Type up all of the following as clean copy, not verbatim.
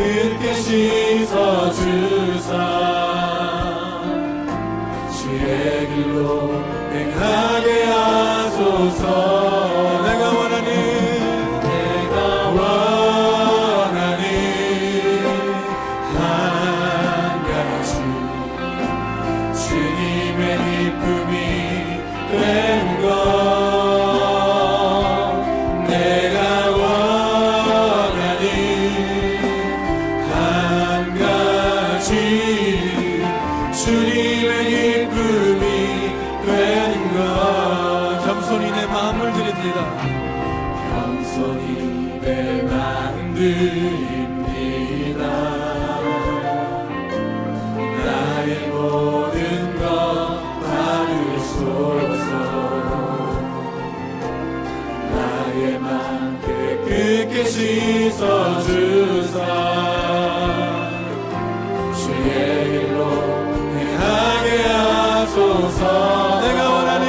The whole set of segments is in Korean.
그렇게 씻어주사 주의 길로 행하게 하소서. 내가 원하는 한 가지 주님의 기쁨이 되는 것. 내가 원하는 한 가지 주님의 기쁨이 되는 것. 겸손히 내 마음을 드립니다. 겸손히 내 마음 드립니다. 나의 모든 것 받으소서. 나의 맘 깨끗게 씻어주사 주의 길로 행하게 하소서. 내가 원하는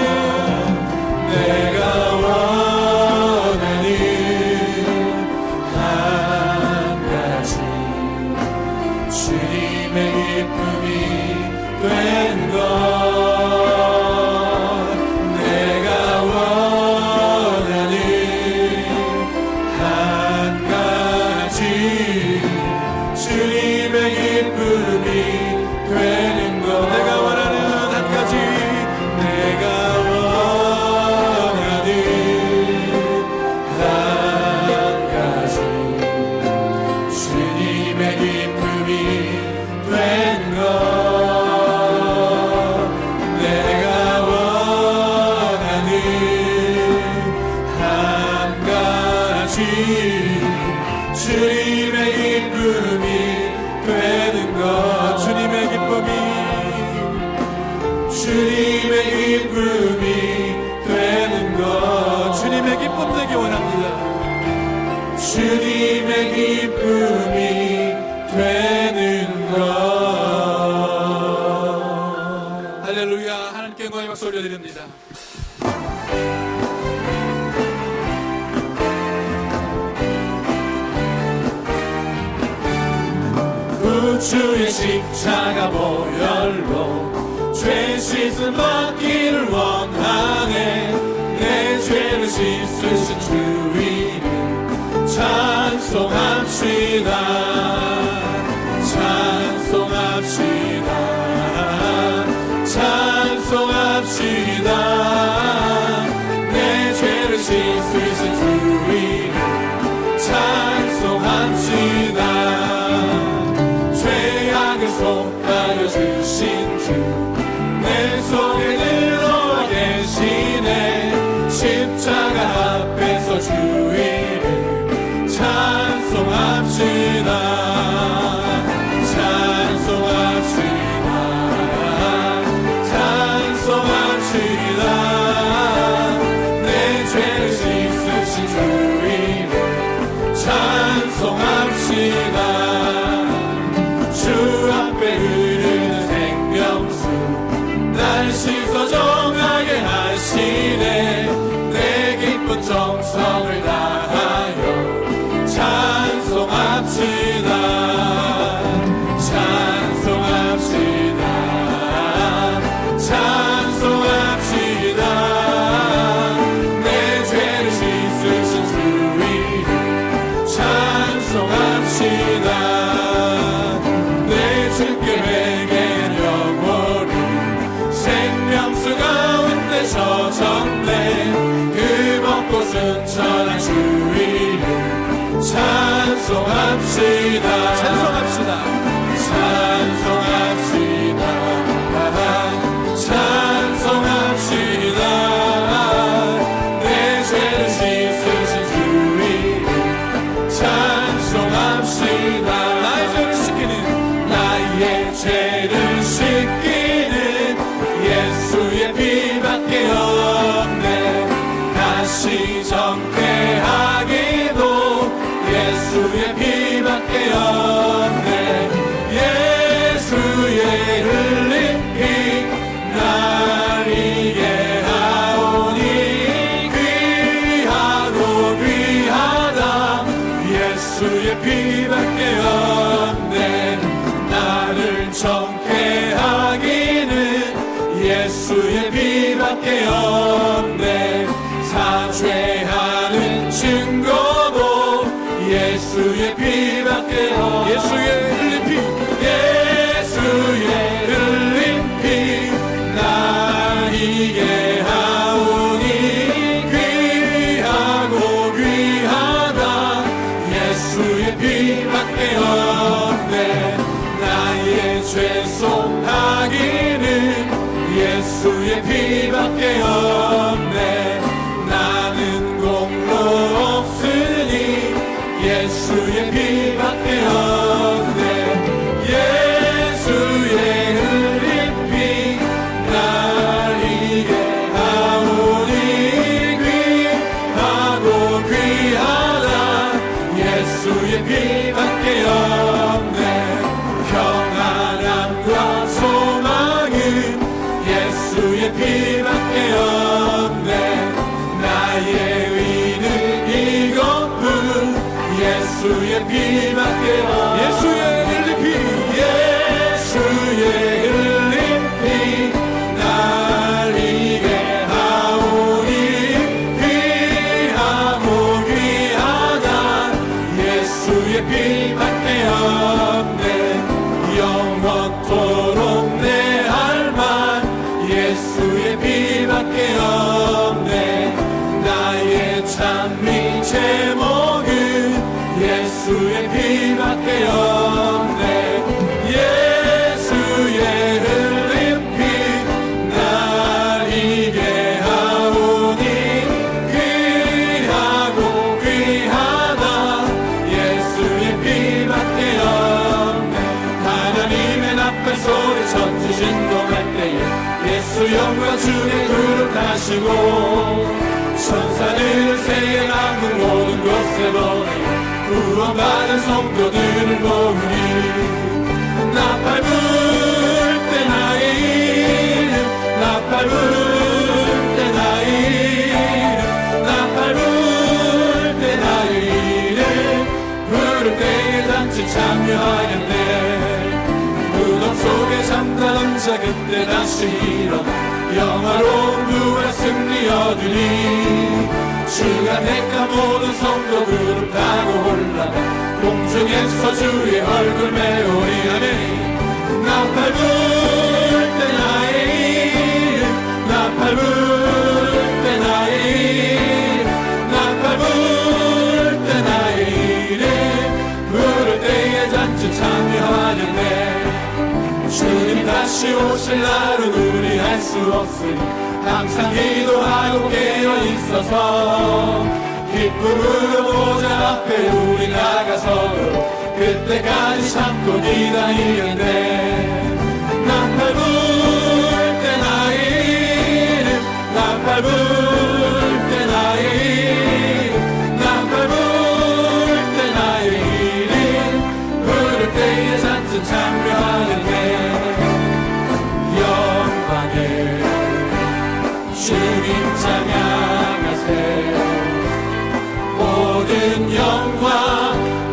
한 가지 주님의 기쁨이 되는 것. 내가 원하는 한 가지 주님의 기쁨이 되는 것. 내가 원하는 한 가지. 내가 원하는 한 가지 주님의 기쁨이 되는 것. 내가 원하는 한 가지 주님의 기쁨이 되는 것. 주님의 기쁨이 되는 것. 주님의 기쁨 되기 원합니다. 주님의 기쁨이 되는 것. 할렐루야. 하나님께 영광의 박수 올려드립니다. 구주의 십자가 보혈로 죄 씻음 받기를 원하네. 내 죄를 씻으신 주 이름 찬송합시다. 찬송합시다. 찬송합시다. 내 죄를 씻으신 주 이름 찬송합시다. 죄악을 속하여 주신 주 내 속에 들어와 계시네. 십자가 앞에서 주 이름 찬송합시다. 찬송합시다. 찬송합시다. 내 죄를 씻으신 주 이름 찬송합시다. 주 앞에 흐르는 생명수 날 씻어 정하게 하시네. 내 기쁜 정성을 다하여 찬송합시다. 찬송합시다. 찬송합시다. 내 죄를 씻으신 주 이름 찬송합시다. 내 주께 회개한 영혼이 생명수 가운데 젖었네. 그 먹고 순천한 주 이름 찬송합시다. 찬송합시다. 찬송합시다. 찬송합시다. 내 죄를 씻으신 주 이름 찬송합시다. 나의 죄를 씻기는 예수의 피밖에 없네. 다시 정죄하기도 예수의 피밖에 없네. 예수의 흘린 피 날 이해하오니 귀하고 귀하다. 예수의 피밖에 없네. 정죄하기는 예수의 피밖에 없네. 사죄하는 증거도 예수의 피밖에 없네. 예수의 흘린 피, 예수의 흘린 피, 날 이게 하오니 귀하고 귀하다. 예수의 피밖에 없네. 나의 죄 속하기는 예수의 피밖에 없네. 나는 공로 없으니 예수의 피밖에 없네. 예수의 흘린 피, 날 이게 하오니 귀하고 귀하다. 예수의 피밖에 없네. 평안함과 소망은 예수의 피밖에 없네. 나의 의는 이것뿐 예수의 피밖에 없네. 예수의 흘린 피, 예수의 흘린 피, 날 이게 하오니 귀하고 귀하다. 예수의 피밖에 없네. 영원토록 내 할 말 예수의 피밖에 없네. 나의 찬미 제목은 예수의 피밖에 없네. 예수의 흘린 피, 날 이게 하오니 귀하고 귀하다. 예수의 피밖에 없네. 하나님의 나팔 소리 천지 진동할 때에 예수 영광 주의 그룹하시고 천사들을 새에 남은 모든 곳에 보내 구원받은 성도들을 모으니 나팔 불 때 나의 이름 나팔 불 때 나의 이름 나팔 불 때 나의 이름 부를 때에 잔치 참여하였네. 무덤 속에 잠자던 자 그때 다시 일어나 영화로운 부활 승리 얻으니 주가 택한 모든 성도들을 타고 올라가 공중에서 주의 얼굴 메우리. 아멘. 나팔 불 때 나의 이름 나팔 불 때 나의 이름 나팔 불 때 나의 이름 부를 때에 잔치 참여하였네. 주님 다시 오실 날은 우리 알 수 없으니 항상 기도하고 깨어 있어서 기쁨으로 보좌 앞에 우리 나가서 그때까지 참고 기다리겠네. 나팔 불 때 나의 이름 나팔 불 때 나의 이름 나팔 불 때 나의 이름 부를 때에 잔뜩 참여하겠네. 영광을 주님 찬양하세. 모든 영광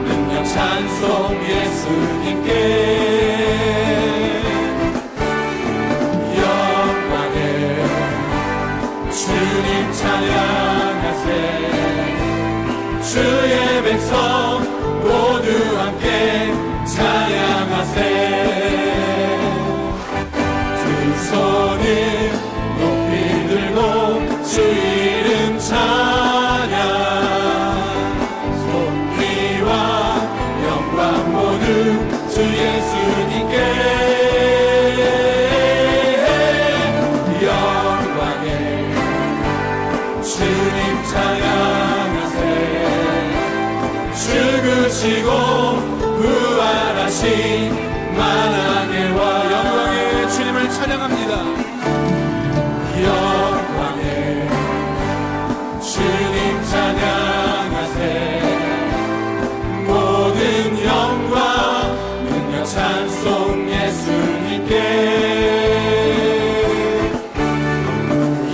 능력 찬송 예수님께. 영광을 주님 찬양하세. 주의 백성 모두 함께 찬양하세. 두 손을 높이 들고 주 이름 찬양. 손귀와 영광 모두 주 예수님께. 영광을 주님 찬양하세. 죽으시고 부활하신 만왕의 와. 영광의 주님을 찬양합니다. 영광의 주님 찬양하세. 모든 영광 능력 찬송 예수님께.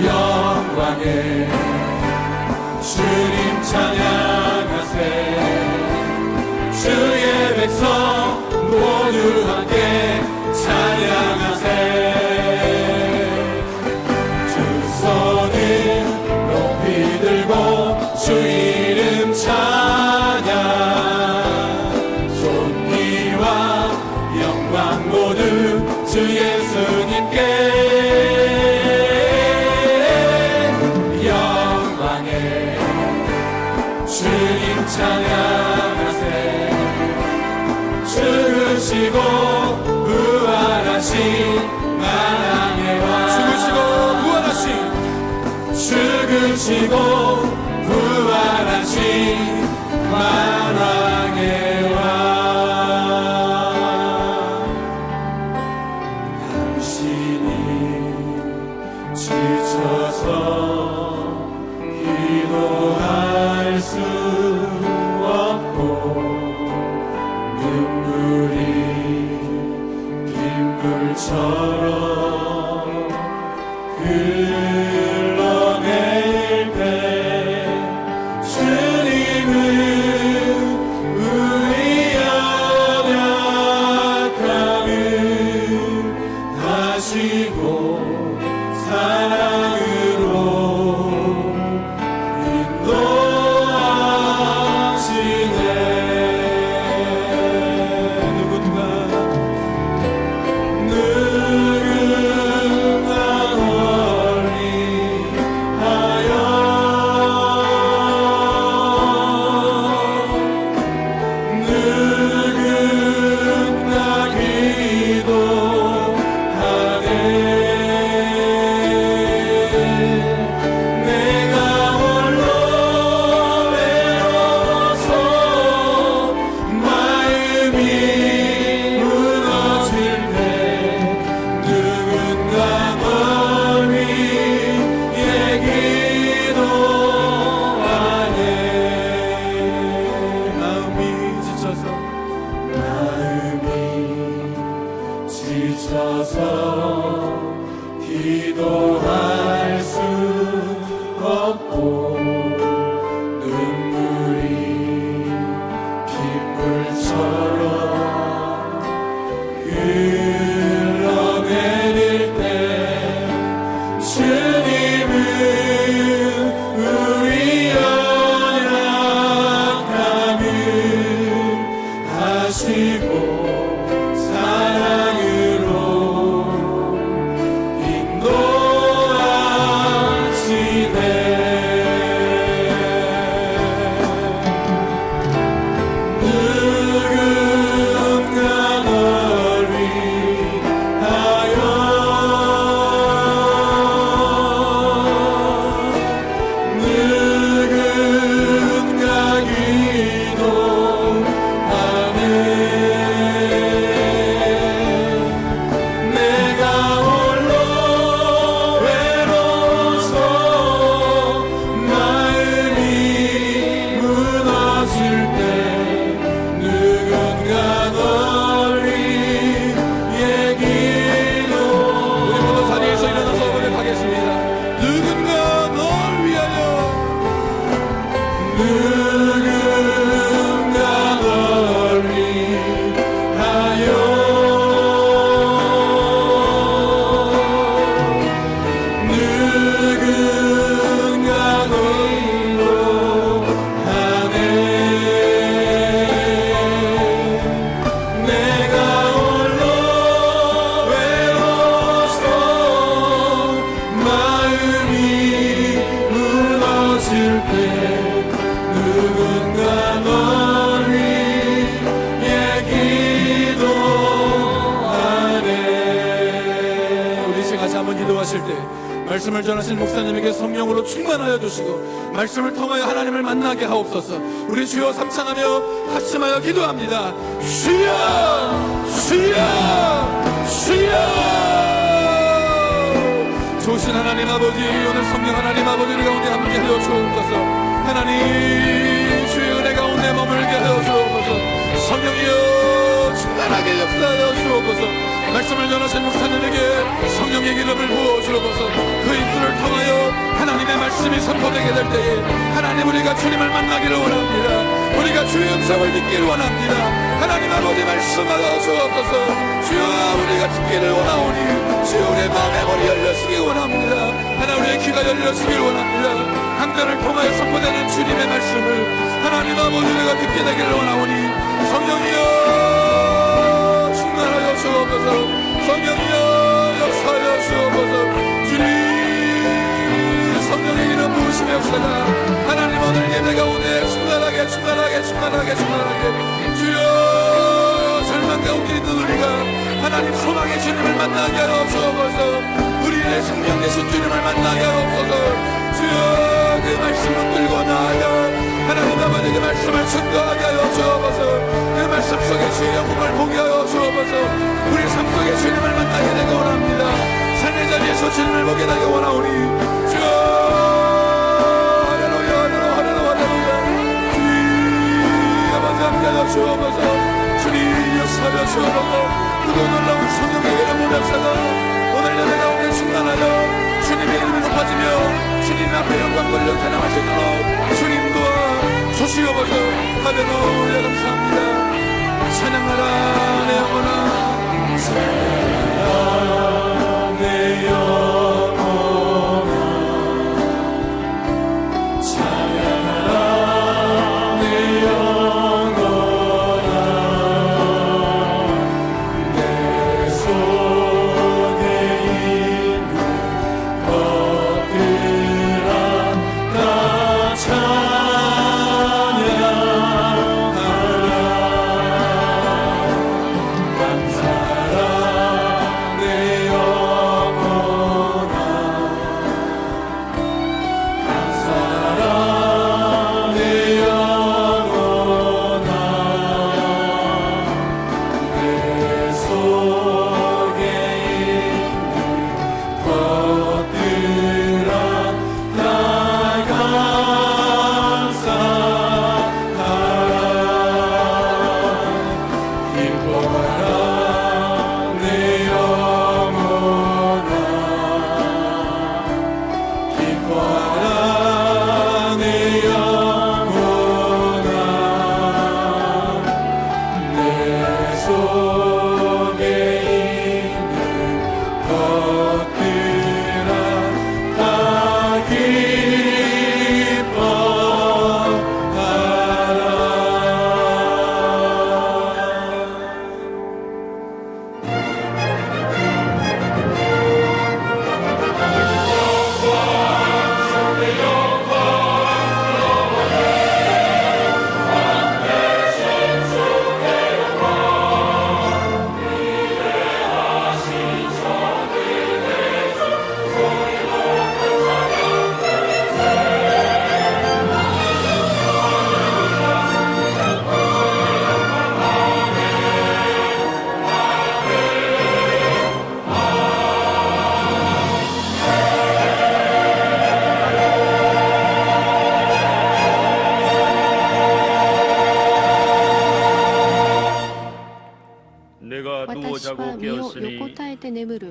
영광의 주님 찬양하세. 주의 백성 모두 함께 찬양하세. 두 손을 높이 들고 주 이름 찬양. 존귀와 영광 모두 주 예수님께. 영광의 주님 찬양하세. 죽으시고 부활하신 만왕의 왕. 죽으시고 부활하신 만왕의 왕. 당신이 지쳐서 기도할 수 없고 눈물이 빗물처럼 흘러낼 때 주님은 우리 연약함을 하시고 사랑으로 인도하시네. 누군가 멀리 하여 누군가 기도하네. 내가 홀로 외로워서 마음이 무너질 때 누군가 멀리에 기도하네. 마음이 지쳐서 기도할 수 없고 눈물이 빗물처럼 흘러내릴 때 주님은 우리 연약함을 하시고 사랑으로 인도하시네. 누군가 멀리 하여 누군가 기도하네. 내가 홀로 외로워서 마음이 무너질 때 누군가 멀리에 기도. 우리 모두 자리에서 일어나서 고백하겠습니다. 누군가 널 위하여 누군가 널 위하여 누군가 기도하네. 내가 홀로 외로워서 마음이 무너질 때 누군가 멀리에 기도하네. 우리 이제 같이 한번 기도하실 때 말씀을 전하신 목사님에게 성령으로 충만하여 주시고 말씀을 통하여 하나님을 만나게 하옵소서. 우리 주여 삼창하며 합심하여 기도합니다. 주여 주여 주여. 좋으신 하나님 아버지, 오늘 성령 하나님 아버지를 가운데 함께 하여 주옵소서. 하나님 주의 은혜 가운데 머물게 하여 주옵소서. 성령이여 충만하게 역사하여 주옵소서. 말씀을 전하신 목사님에게 성령의 기름을 부어 주옵소서. 그 입술을 통하여 하나님의 말씀이 선포되게 될 때에 하나님 우리가 주님을 만나기를 원합니다. 우리가 주의 음성을 듣기를 원합니다. 하나님 아버지 말씀 말씀하여 주옵소서. 주여 우리가 듣기를 원하오니 주여 우리의 마음의 머리 열려지길 원합니다. 하나님 우리의 귀가 열려지길 원합니다. 강단을 통하여 선포되는 주님의 말씀을 하나님 아버지 우리가 듣게 되기를 원하오니 성령이여 충만하여 주옵소서. 성령이여 역사하여 주옵소서. 주님 성령의 이름 부으시며 역사가 하나님 오늘 예배 가운데 충만하게 주여 절망 가운데 있는 우리가 하나님 소망의 주님을 만나게 하여 주옵소서. 우리의 생명 되신 주님을 만나게 하옵소서. 주여 그 말씀을 들고 나아가 하나님 아버지 그 말씀을 증거하게 하여 주옵소서. 그 말씀 속에 주의 영광을 보게 하여 주옵소서. 우리 삶 속에 주님을 만나게 되기 원합니다. 삶의 자리에서 주님을 보게 되기 원하오니 주여 할렐루야 주님 아버지 함께하여 주옵소서. 주님 역사하여 주옵소서. 그도 놀라운 성령의 이름 모략사가 오늘 예배 가운데 충만하여 주님의 이름이 높아지며 주님 앞에 영광 돌려 찬양할 수 있도록 주님 도와 주시옵소서. 할렐루야 감사합니다. 찬양하라 내 영혼아 찬양하라 내 영혼아 찬양하라 내 영혼아 내 속에 있는 것들아 다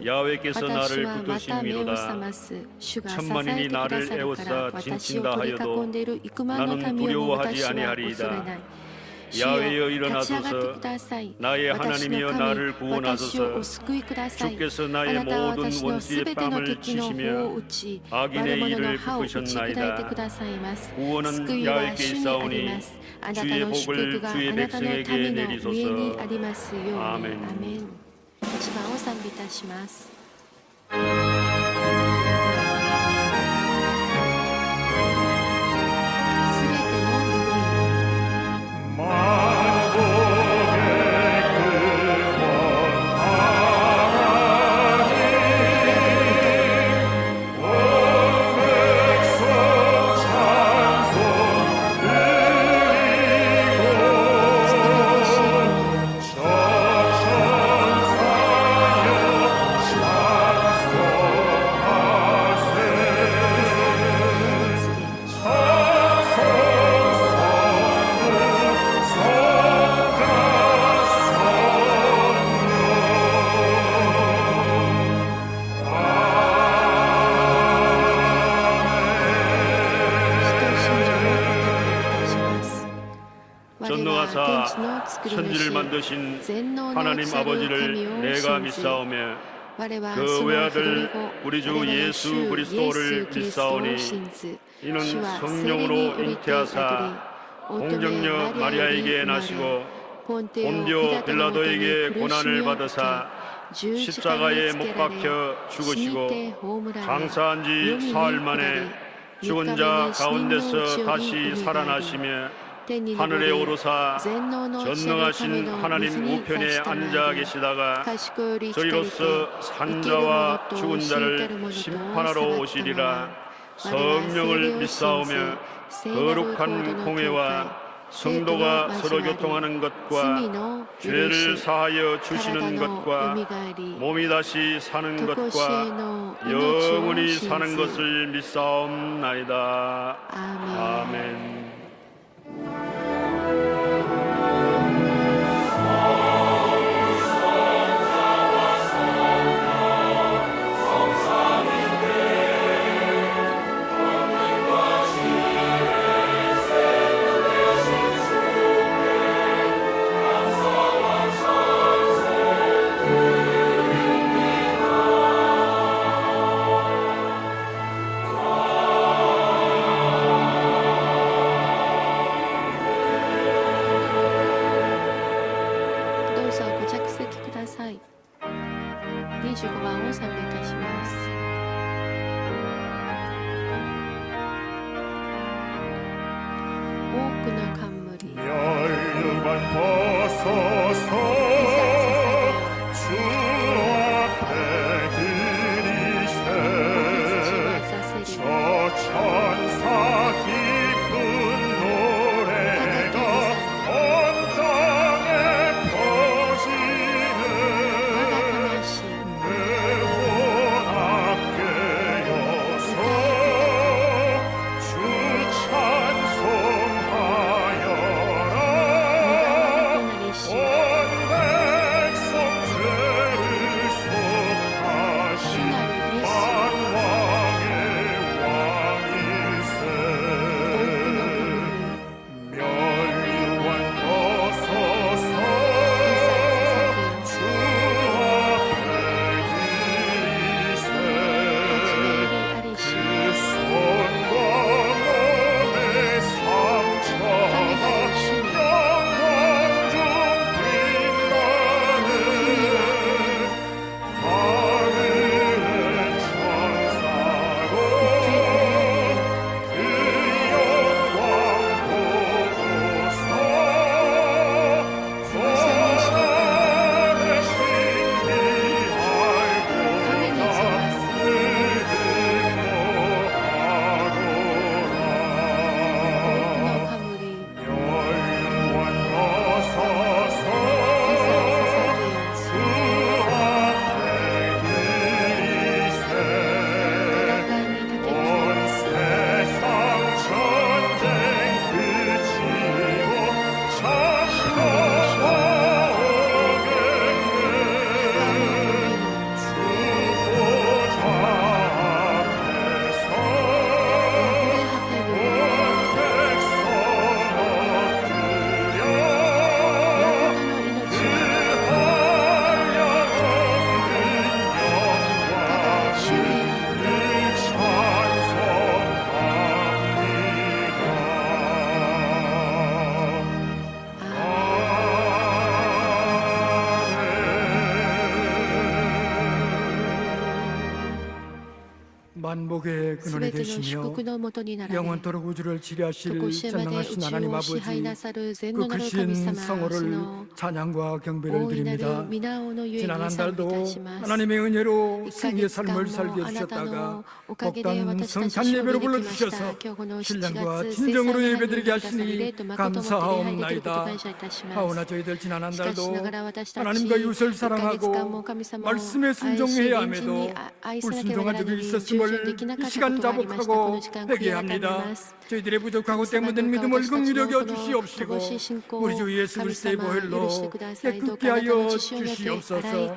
야훼께서 나를 붙드심이로다. 천만인이 나를 애워싸 진친다 하여도 나는 두려워하지 아니하리이다. 야훼여 일어나소서. 나의 하나님이여 나를 구원하소서. 주께서 나의 모든 원수의 뺨을 치시며 악인의 일을 꺾으셨나이다. 구원은 야훼께 있사오니 주의 복을 주의 백성에게 내리소서. 아멘. 一番を賛美いたします。주 천지를 만드신 하나님 아버지를 내가 믿사오며 그 외아들 우리 주 예수 그리스도를 믿사오니 이는 성령으로 잉태하사 공정녀 마리아에게 나시고 본디오 빌라도에게 고난을 받으사 십자가에 못 박혀 죽으시고 장사한 지 사흘 만에 죽은 자 가운데서 다시 살아나시며 하늘에 오르사 전능하신 하나님 우편에 앉아 계시다가 저희로서 산자와 죽은 자를 심판하러 오시리라. 성령을 믿사오며 거룩한 공회와 성도가 서로 교통하는 것과 죄를 사하여 주시는 것과 몸이 다시 사는 것과 영원히 사는 것을 믿사옵나이다. 아멘. 만복의 근원이 되시며 영원토록 우주를 지배하실 전능하신 하나님 아버지, 그 크신 성호를 찬양과 경배를 드립니다. 지난 한 달도 하나님의 은혜로 승리의 삶을 살게 해주셨다가 복단 성찬 예배로 불러주셔서 신령과 진정으로 예배드리게 하시니 감사하옵나이다. 하오나 저희들 지난 한 달도 하나님과 이웃을 사랑하고 말씀에 순종해야 함에도 불순종한 적이 있었음을 오늘 이 시간 자복하고 회개합니다. 저희들의 부족하고 때묻은 믿음을 긍휼히 여겨 주시옵시고 우리 주 예수 그리스도의 보혈로 깨끗게 하여 주시옵소서.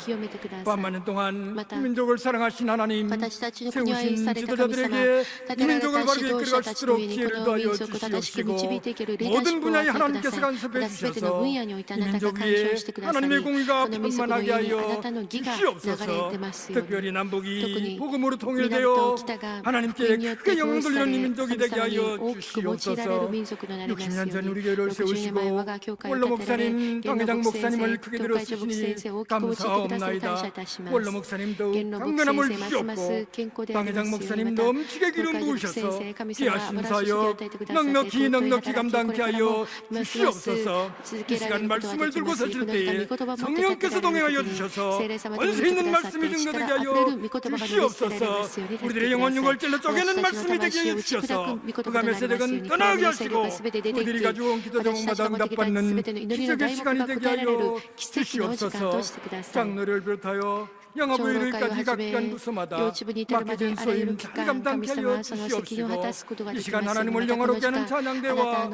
밤많은 동안 민족을 사랑하신 하나님, 세우신 지도자들에게 이 민족을 바르게 이끌어갈 수 있도록 기회를 더하여 주시옵시고 모든 분야에 하나님께서 간섭해 주셔서 이 민족 위에 하나님의 공의가 편만하게 하여 주시옵소서. 특별히 남북이 복음으로 통일되어 하나님께 크게 영광 돌리는 이 민족이 되게 하여 주시옵소서. 60년 전 우리 교회를 세우시고 원로 목사님, 당회장 목사님을 크게 들어주시니 감사하옵나이다. 원로 목사님 더욱 강건함을 주시옵고 당회장 목사님 넘치게 기름 부으셔서 귀하신 사역 넉넉히 감당케 하여 주시옵소서. 이 시간 말씀을 들고 서실 때에 성령께서 동행하여 주셔서 원세 있는 말씀이 증거되게 하여 주시옵소서. 우리들의 영혼 유골절로 쪼개는 말씀이 되게 하여 주셔서 그가 세력은 떠나게 하시고 우리들이 가지고 온 기도 제목마다 응답받는 기적의 시간이 되게 하여 주시옵소서. 장로를 비롯하여 영화부일까지 각 기관 부서마다 맡겨진 소임 잘 감당케 하여 주시옵시고 이 시간 하나님을 영화롭게 하는 찬양대와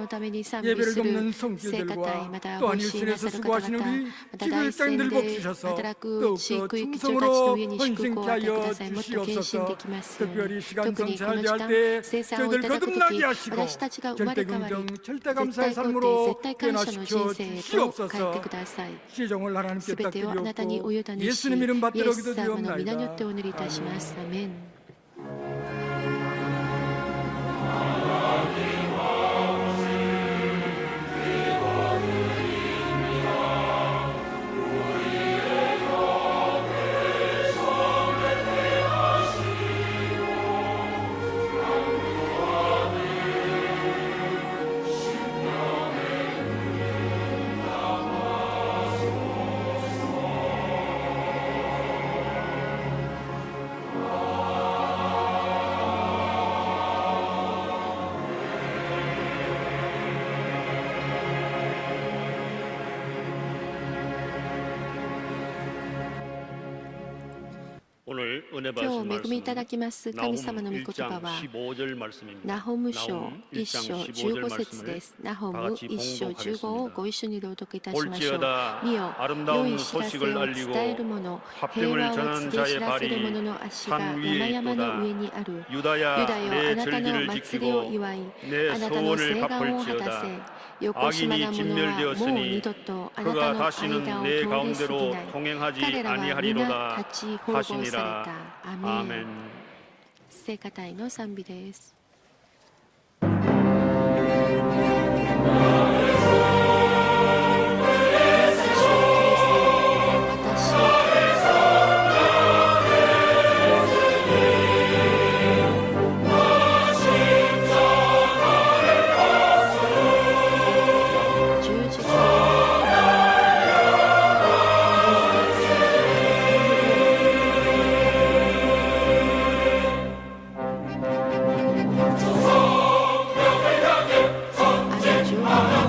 예배를 돕는 성질들과 또한 일선에서 수고하시는 우리 지구일장님들 복주셔서 더욱더 충성으로 헌신케 하여 주시옵소서. 특별히 시간 성찬을 대할 때 저희들 거듭나게 하시고 절대 긍정 절대 감사의 삶으로 변화시켜 주시옵소서. 시종을 하나님께 딱 드리옵고 예수님 이름 받들어 イエス様の皆によってお祈りいたします。アメン。 오늘 은혜 今日 받으신 恵みいただ 말씀 きます神様の御言葉 나홈 は 1장 15절 말씀입니다. ナホム書 나홈 1章 1장 15절 15節で 말씀을 す。ナホム 다 같이 1章15を 봉독하겠습니다. ご一緒に朗読いたしましょう。 볼지어다 見よ、良 아름다운 い知らせ 소식을 を 알리고 伝える者、 화평을 平和を 전하는 告げ 자의 知らせる 발이 者の足が 산 山 위에 々の 있도다. 上にある。 유다야 ユダよ、あ 내 なたの 절기를 祭りを 지키고 祝い、 내 あなたの 소원을 誓願を果た 갚을지어다. せ。よこしまな 악인이 者はもう 진멸되었으니 二度とあな 그가 たの間を 다시는 通 내 り過ぎ 가운데로 ない。 통행하지 彼らは皆 아니하리로다 立ち保護され 하시니라. た。アメン。 아멘. 聖歌隊の賛美です。 아주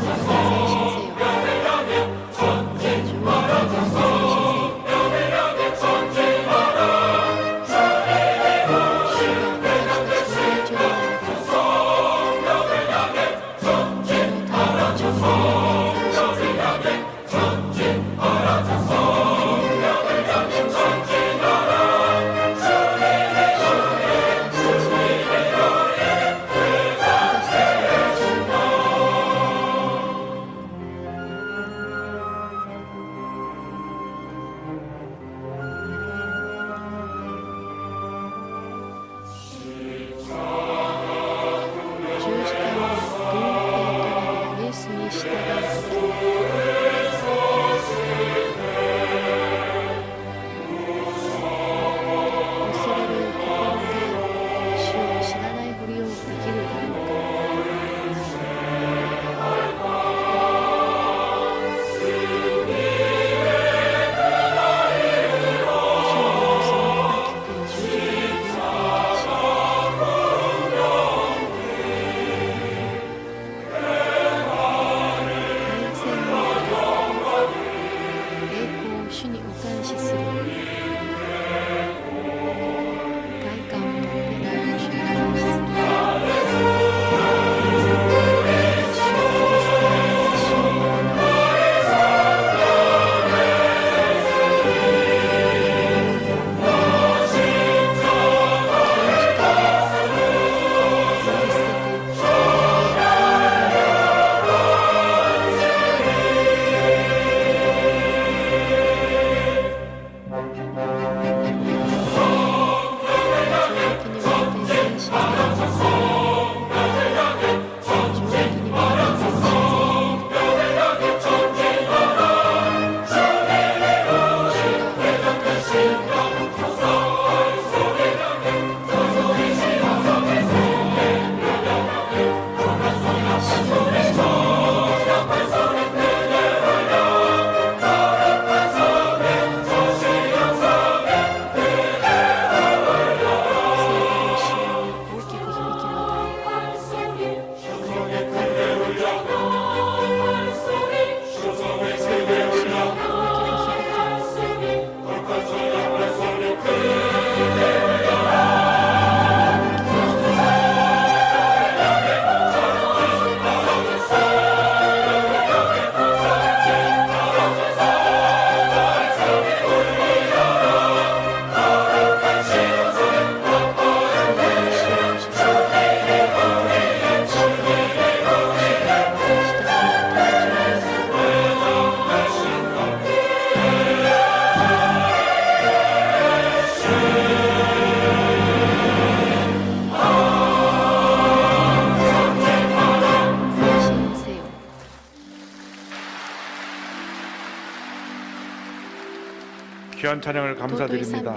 귀한 찬양을 감사드립니다.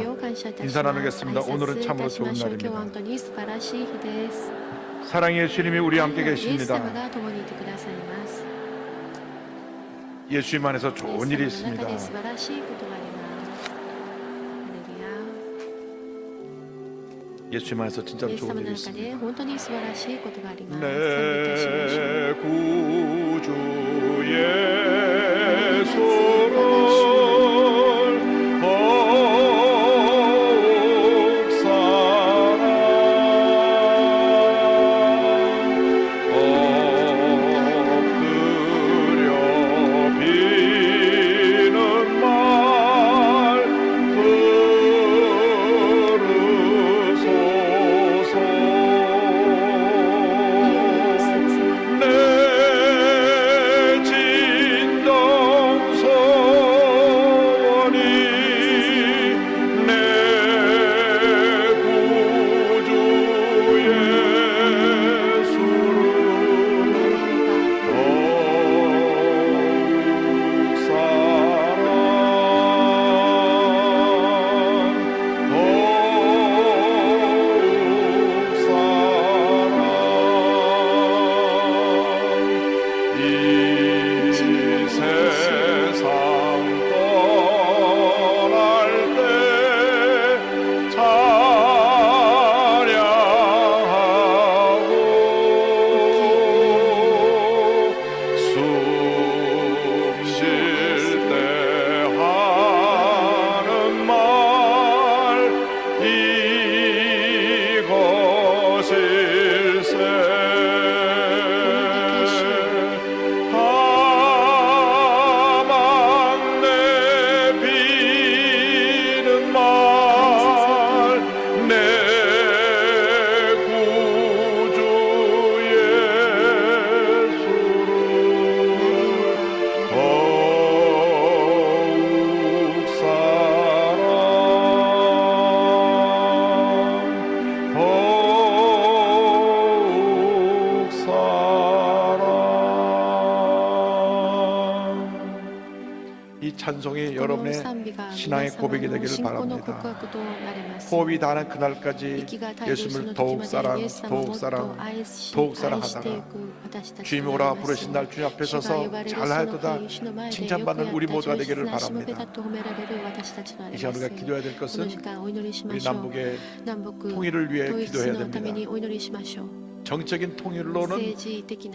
인사 나누겠습니다. 오늘은 참으로 좋은 날입니다. 사랑의 예수님이 우리 함께 계십니다. 예수님 안에서 좋은 일이 있습니다. 예수님 안에서 진짜 좋은 일이 있습니다. 내 구주 예수를 더욱 사랑 엎드려 비는 말 들으소서. 내 진정소원이 내 구주 예수를 더욱 사랑 더욱 사랑 이 세상 떠날 때 찬양하고 숨 쉴 때 하는 말 이것일세. 다만 내비는 말 내 구주 예수를 더욱 사랑 더욱 사랑. 이 찬송이 여러분의 신앙의 고백이 되기를 바랍니다. 호흡이 닿는 그날까지 예수님을 더욱 사랑, 더욱 사랑, 더욱 사랑하다가 주님이 오라 부르신 날 주님 앞에 서서 잘하였도다 칭찬받는 우리 모두가 되기를 바랍니다. 이 시간 우리가 기도해야 될 것은 우리 남북의 통일을 위해 기도해야 됩니다. 정적인 통일로는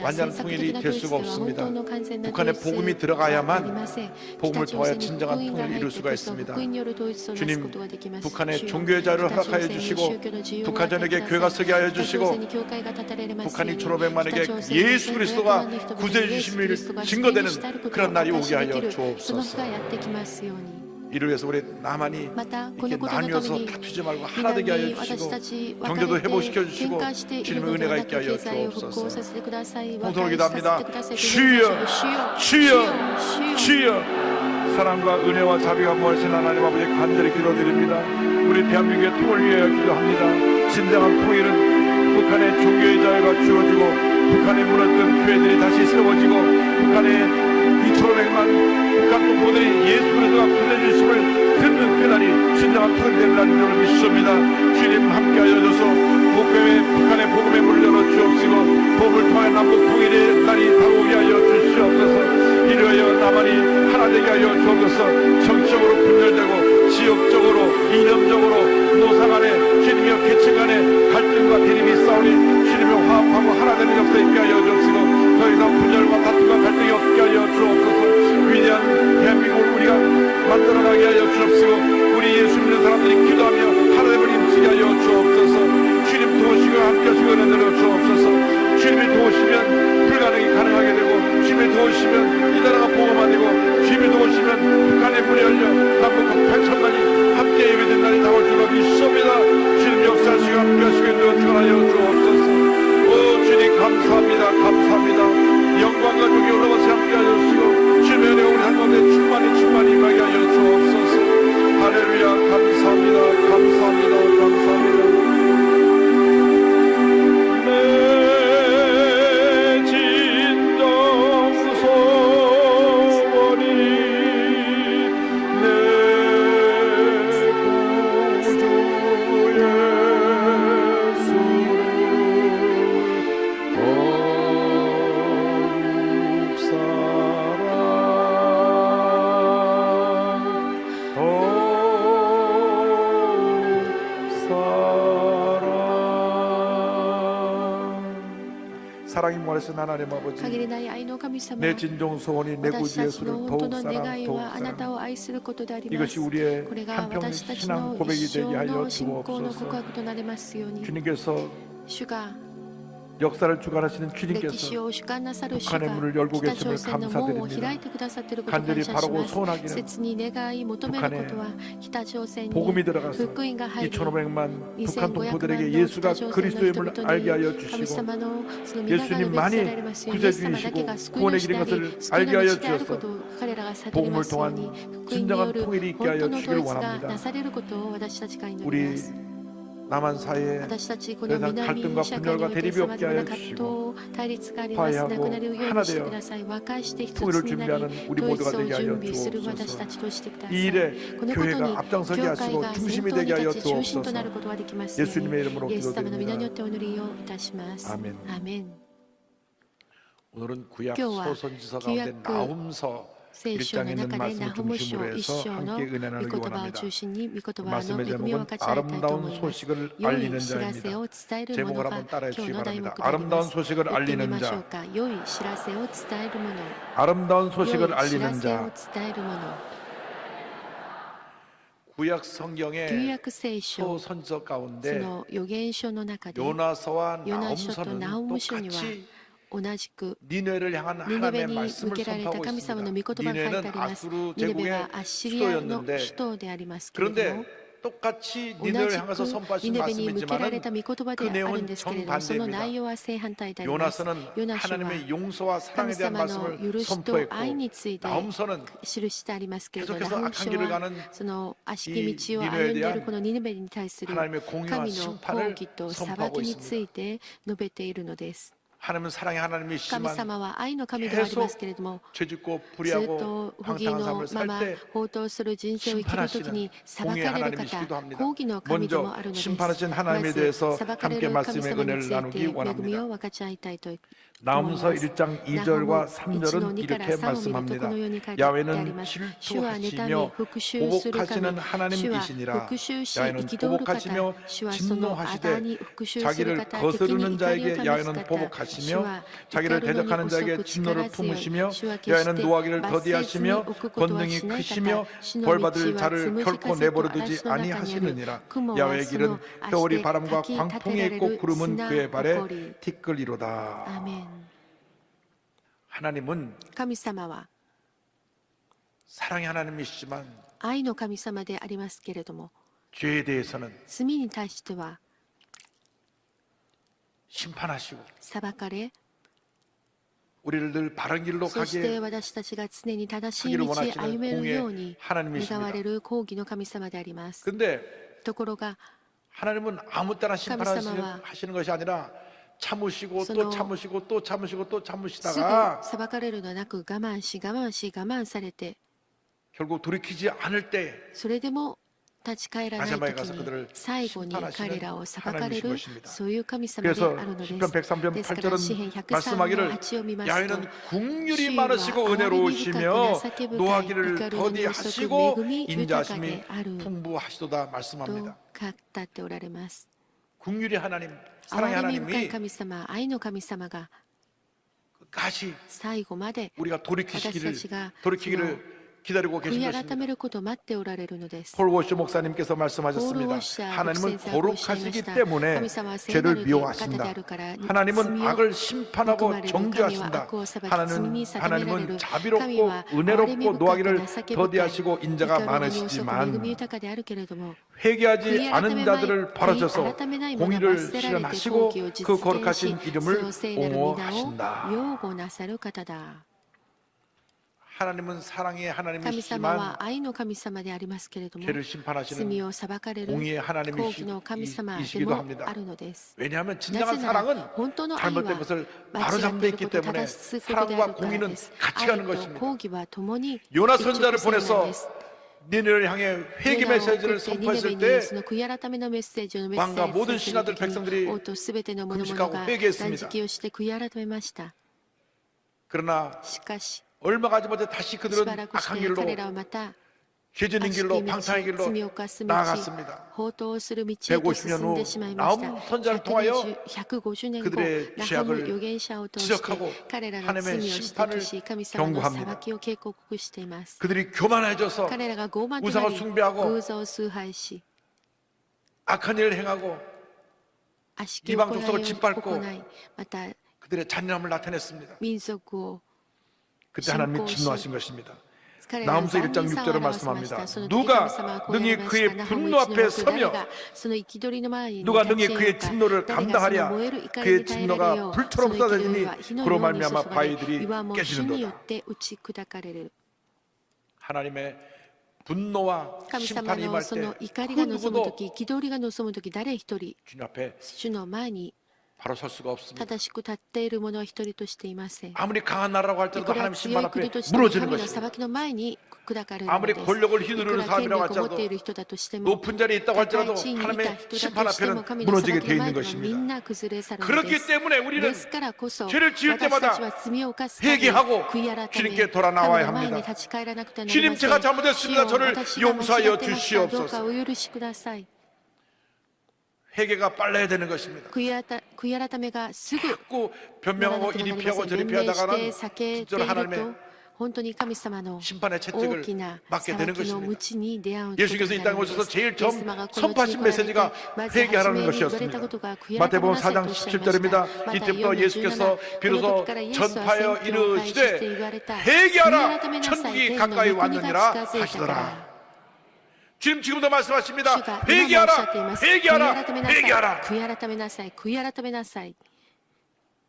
완전한 통일이 될 수가 없습니다. 북한에 복음이 들어가야만 복음을 통하여 진정한 통일을 이룰 수가 있습니다. 주님, 북한의 종교의 자유를 허락하여 주시고 북한 전역에 교회가 서게 하여 주시고 북한이 1,500만에게 예수 그리스도가 구세해 주심을 증거되는 그런 날이 오게 하여 주옵소서. 이를 위해서 우리 남한이 이렇게 나뉘어서 다투지 말고 하나 되게 하여 주시고 경제도 회복시켜 주시고 주님의 은혜가 있게 하여 주옵소서. 통성을 기도합니다. 주여 주여 주여. 사랑과 은혜와 자비가 무하신 하나님 아버지 간절히 기도드립니다. 우리 대한민국의 통을 위하여 기도합니다. 진정한 통일은 북한의 종교의 자유가 주어지고 북한에 무너졌던 교회들이 다시 세워지고 북한의 2,500만 북한 동포들이 예수 그리스도가 구원해 주심을 듣는 그날이 진정한 통일이 되는 날인 줄 믿습니다. 주님 함께하여 줘서 북한의 복음의 문을 열어 주옵시고 복음을 통해 남북 통일의 날이 다가오게 하여 주시옵소서. 이르하여 남한이 하나 되게 하여 주옵소서. 정치적으로 분열되고 지역적으로 이념적으로 노상 간에 주님이여 계층 간에 갈등과 대립이 싸우니 주님의 화합하고 하나 되는 역사 있게 하여 주옵시고 더 이상 분열과 다툼과 갈등이 없게 하여 주옵소서. 위대한 대한민국을 우리가 만들어가게 하여 주옵시고 우리 예수 믿는 사람들이 기도하며 하나님을 힘쓰게 하여 주옵소서. 주님 도우시고 함께 하시고 은혜를 주옵소서. 주님이 도우시면 불가능이 가능하게 되고 주님이 도우시면 이 나라가 복음화되고 주님이 도우시면 북한의 문이 열려 남북 8천만이 함께 예배된 날이 나올 줄로 믿습니다. 주님 역사하시고 함께 하시고 은혜를 주하여 주옵소서. 오 주님 감사합니다. 감사합니다. 영광과 존귀 올라가서 함께 하여 주시고 주님의 은혜가 우리 한 가운데 충만히 사랑이 무한하신 하나님 限 아버지, りない愛の神様 내 진정 소원이 내 私 구주 たちの 예수를 本当 더욱 の 사랑, 願い 더욱 はあなた 사랑. を愛することであります 이것이 우리의 これが 한평생 私たち 신앙 の 고백이 一 되게 生 하여 の信仰の告 주옵소서. 白となりますように 주님께서 主が 역사를 주관하시는 歴史 주님께서 を主管なさる主 북한의 が 문을 열고 北 계심을 朝鮮の門を開い 감사드립니다. てくださっていることを感 간절히 謝し 바라고 ます 소원하기는 切に願い求めることは北朝鮮に 복음이 들어가서 福音が入り 2,500만 북한 2500 동포들에게 万の 예수가 北朝鮮の 그리스도임을 人々 알게 하여 に神 주시고 様のその皆が述べ 예수님만이 伝えられますようにイエス様だけが救い 구원의 主であ 길인 り 것을 救い 알게 の 하여 道であること 주셔서 を彼らが悟りますように 복음을 福音による 진정한 통일이 있게 本 하여 当の 주시기를 統一が 원합니다. なされることを私たちが祈り 우리 ます 남한 사이에 私たちこ 더 の 이상 南 갈등과 社会にお 분열과 いて 대립이 さま 없게 ざまな 하여 葛藤 주시고 対立がありますな 화해하고 くなるよう 하나 にして 되어 ください和解して一つ 통일을 になり 준비하는 우리 統一 모두가 を 되게 準 하여 備する 주옵소서. 私たちとしてくださ 이 い 일에 このことに 교회가 앞장서게 教会 하시고 が先 중심이 頭に 되게 하여 立ち中心とな 주옵소서. ることができますよう 예수님의 이름으로 にイエス様の皆によ 기도드립니다. ってお祈りをいたします 아멘. アーメン 오늘은 구약 교와 소선지서 가운데 구약 나훔서 聖書 1장에 の 있는 中でナ 말씀을 ホム書 중심으로 一 해서 章の 함께 은혜 御 나누기 言葉を 원합니다. 中心に御言葉の 말씀의 恵みを 제목은 分かち合いたいと思 아름다운 います 소식을 良 알리는 い知らせ 자입니다. を伝える者 제목을 が 한번 따라해 今日 주시기 の題目 바랍니다. でありま 아름다운 す 소식을 言ってみ 알리는 ましょう 자. か良い知らせを伝える者 아름다운 良い 소식을 知ら 알리는 せを 자. 伝える者 구약 旧 성경의 約聖書 소선지서 そ 가운데 の預言書の中で 요나서와 ヨナ書と 나훔서는 ナウム書には 똑같이 同じく 니네를 향한 ニネベ 하나님의 に向 말씀을 けられた 선포하고 神様の 있습니다. 御言葉が書いてあ 니네는 ります。 아수르 ニネベ 제국의 はアッシリアの 수도였는데 首都でありますけれども 그런데 똑같이 同 니네를 じ 향해서 く 선포하신 ニネベに向けられ 말씀이지만 た御言葉 그 であるん 내용은 ですけれどもその内 정반대입니다. 容は正反対であります。 요나서는 ヨナ書は 하나님의 용서와 神 사랑에 대한 様の 말씀을 許しと 선포했고 愛について 나훔서는 記してありますけれども、 계속해서 ナウム 악한 書 길을 は 가는 その悪しき道を 이 歩ん 니네베에 でいる 대한 このニネベに対する 하나님의 공의와 神の 심판을 抗議と裁 선포하고 きについ 있습니다. て述べているのです。 하나님은 사랑의 神 하나님이시지만 様は愛の神ではありますけれども、 죄짓고 ずっ 불의하고 と不義 방탕한 の 삶을 まま 살 때 放蕩する人生を生きるときに裁かれる 공의의 方、 하나님이시기도 합니다. 抗議の神でもある 먼저 のです。 심판하신 ま 하나님에 ず 대해서 裁かれ 함께 る神 말씀의 様に 은혜를 ついて 나누기 恵み 원합니다. を分かち合いたいと思い 나훔서 ます。 1장 ナハム 2절과 1 3절은 の2から 이렇게 3を見るとこ 말씀합니다. のように書いてあり 야훼는 ます。主は妬み 질투하시며 復讐する神、 보복하시는 主は 하나님이시니라. 復讐し 야훼는 憤る方、 보복하시며 主はその仇 진노하시되 に復讐する 자기를 方、敵 거스르는 に怒りを 자에게 試す 야훼는 方、主 보복하시며 は 자기를 怒るのに 대적하는 遅 자에게 く 진노를 力強い、 품으시며 主は決 야훼는 して 노하기를 罰せずに 더디하시며 置くことは 권능이 しない 크시며 方、主の 벌 道 받을 は 자를 つむじ 결코 風と 내버려두지 嵐の中にある。 아니하시느니라. 雲は 야훼의 そ 길은 の 회오리 足で 바람과 かき立て 광풍이 られ 있고 る 구름은 砂 그의 誇 발에 り。 티끌이로다. アーメン。 하나님은 神様は 사랑의 하나님이시지만 愛の神様でありますけれども、 죄에 대해서는 罪に対しては 심판하시고 裁かれ、 우리를 늘 바른 길로 そして 가게 私たちが常に正しい 하기를 道を 원하시는 歩めるように 공의 하나님이십니다. 願われる公義の神様であります。 근데 ところが 하나님은 아무 때나 심판하시는 하나님은 하시는 것이 아니라 참으시고 또 その 참으시고 또 참으시고 또 すぐ 참으시다가 裁かれるのではなく、我慢し我慢し我慢されて、 결국 돌이키지 않을 때 それでも立ち返らないとき 마지막에 가서 に 그들을 最後に彼らを裁かれ 하나님이신 る 것입니다. そういう神様で 그래서 あるのです 시편 103편 ですから詩篇 8절은 103の 말씀하기를 8を見ますと 야훼는 국률이 主は 많으시고 憐れみ深く 은혜로우시며 情け深い 노하기를 怒るのに遅く 더디하시고 恵み豊か 인자심이 である 풍부하시도다 と 말씀합니다. 語っておられます。 국률이 하나님, 사랑의 憐れみ深い 하나님이 神様、愛の神様が 끝까지 最後まで 우리가 私たちが 돌이키기를 기다리고 悔 계신 い改 것입니다. めることを待っておられるのです。 폴 워셔 목사님께서 ポール・ウォ 말씀하셨습니다. ッシャー牧 하나님은 先生はこうおっしゃいまし 거룩하시기 た。 때문에 神様は聖な 죄를 る方で 미워하신다. あるから 하나님은 罪を 악을 憎 심판하고 まれる。神は 정죄하신다. 悪を裁き罪に定められる。 하나님은 神 자비롭고 は憐れみ 은혜롭고 深 노하기를 く情け深い 더디하시고 인자가 怒るのに遅く恵み 많으시지만 豊かであるけれども、 회개하지 悔い改 않은 め 자들을 바라셔서 悔い改めない者は 공의를 罰せられて 실현하시고 公義を実 그 現 거룩하신 し、そ 이름을 の聖なる皆を 옹호하신다. 擁護なさる方だ。 하나님은 사랑의 神様 하나님이시지만 は愛の神様でありますけれども、 죄를 심판하시는 罪を裁かれる 공의의 公義の神様で 하나님이시기도 も 합니다. あるのです。 왜냐하면 な 진정한 ぜなら 사랑은 本当の愛は 잘못된 것을 間 바로잡는 違 데 ってい 있기 ることを 때문에 正すことであ 사랑과 るから 공의는 です。 같이 愛 가는 と 것입니다. 公義は共に 요나 一直 선자를 線なん 보내서 です。 니네를 향해 ヨ 회개 ナを送っ 메시지를 てニネベ 선포했을 に 때 その悔い改めのメッセージをメッセ 왕과 ー 모든 ジする 신하들 ときに 백성들이 王とすべての者々 금식하고 が 회개했습니다. 断食をして悔い改めました。 그러나 しかし 얼마 가지 못해 다시 し 그들은 ばらくし 악한 て 길로 彼らはまた 죄짓는 길로 방탕의 길로 罪を犯す道 나아갔습니다. 放蕩する道へと進んでしまいました。 150년 후 나훔 선지자를 통하여 150年後 그들의 ナハム 죄악을 預言者を通して 지적하고 彼らの 하나님의 罪を指摘 심판을 し神様の裁 경고합니다. きを警告しています。 그들이 교만해져서 彼らが傲慢とな 우상을 り 숭배하고 偶像を崇拝し 악한 일을 행하고 悪しき行い 이방 족속을 짓밟고 を行いまた 그들의 잔인함을 나타냈습니다. 民族を 그때 하나님이 신고시- 진노하신 것입니다. 彼らの 나홈서 1장 残忍さを 6절을 表しました 말씀합니다. その時 누가 神様はこう言われ 능히 ま 그의 したナハム 분노 1 앞에 の 서며 誰がその憤りの前に 누가 立 능히 ち 그의 得ようか 진노를 誰がその 감당하랴 燃える怒り 그의 に耐えられ 진노가 よう 불처럼 その憤り 쏟아지니 は火の 그로 ように 말미암아 注がれ 바위들이 岩も主によっ 깨지는도다. て打ち砕かれる 하나님의 분노와 神様 심판이 の 임할 そ 때 の怒り 그 が望む 누구도 時憤りが望む時誰一人 주님 앞에 主の前に 바로 설 수가 없습니다. 正しく立っている者は一人としていません。 아무리 강한 나라라고 い 할지라도 くら 하나님 強 심판 い 앞에 国としても 무너지는 神の 것입니다. 裁きの前に砕かれるの 아무리 です。 권력을 いく 휘두르는 ら権 사람이라고 力を持ってい 할지라도 る人だとしても 높은 자리에 있다고 高い 할지라도 地位にいた 하나님의 人だ 심판 としても 앞에는 神の裁 무너지게 き 되어 の前 있는 ではみん 것입니다. な崩れ去るので 그렇기 す。 때문에 で 우리는 すからこそ 죄를 지을 私た 때마다 ちは罪を犯すたび 회개하고 悔い改め 주님께 돌아 나와야 神の前に 합니다. 立ち返らなくてはなり 주님 ません。 제가 잘못했습니다. 主よ 저를 私が間違 용서하여 ってました。どうか 주시옵소서. お許しください。 회개가 빨라야 되는 것입니다. 悔い改めがすぐ 자꾸 변명하고 이리 피하고 저리 弁明して 피하다가는 避けてい 진짜로 る 하나님의 と本当に神様の 심판의 大 채찍을 きな 맞게 裁 되는 きの 것입니다. 鞭に出会うことに 예수께서 이 な 땅에 るので 오셔서 す。 제일 イエ 처음 ス様がこの地に来 선포하신 られて 메시지가 まず初め 회개하라는 に言われた 것이었습니다. ことが悔い改め 마태복음 なさいと 4장 おっしゃいました。 17절입니다. また 이때부터 4の 예수께서 17この 비로소 時からイエスは 전파하여 宣教を開始して 이르시되 言われた。 회개하라 悔い改めなさい。 천국이 天の 가까이 御国が 왔느니라 近づいたから 하시더라. 지금도 主 말씀하십니다. が今もおっしゃってい 회개하라 ます。悔い 회개하라 改めなさい。 회개하라. 悔い改めなさい。悔い改めなさい。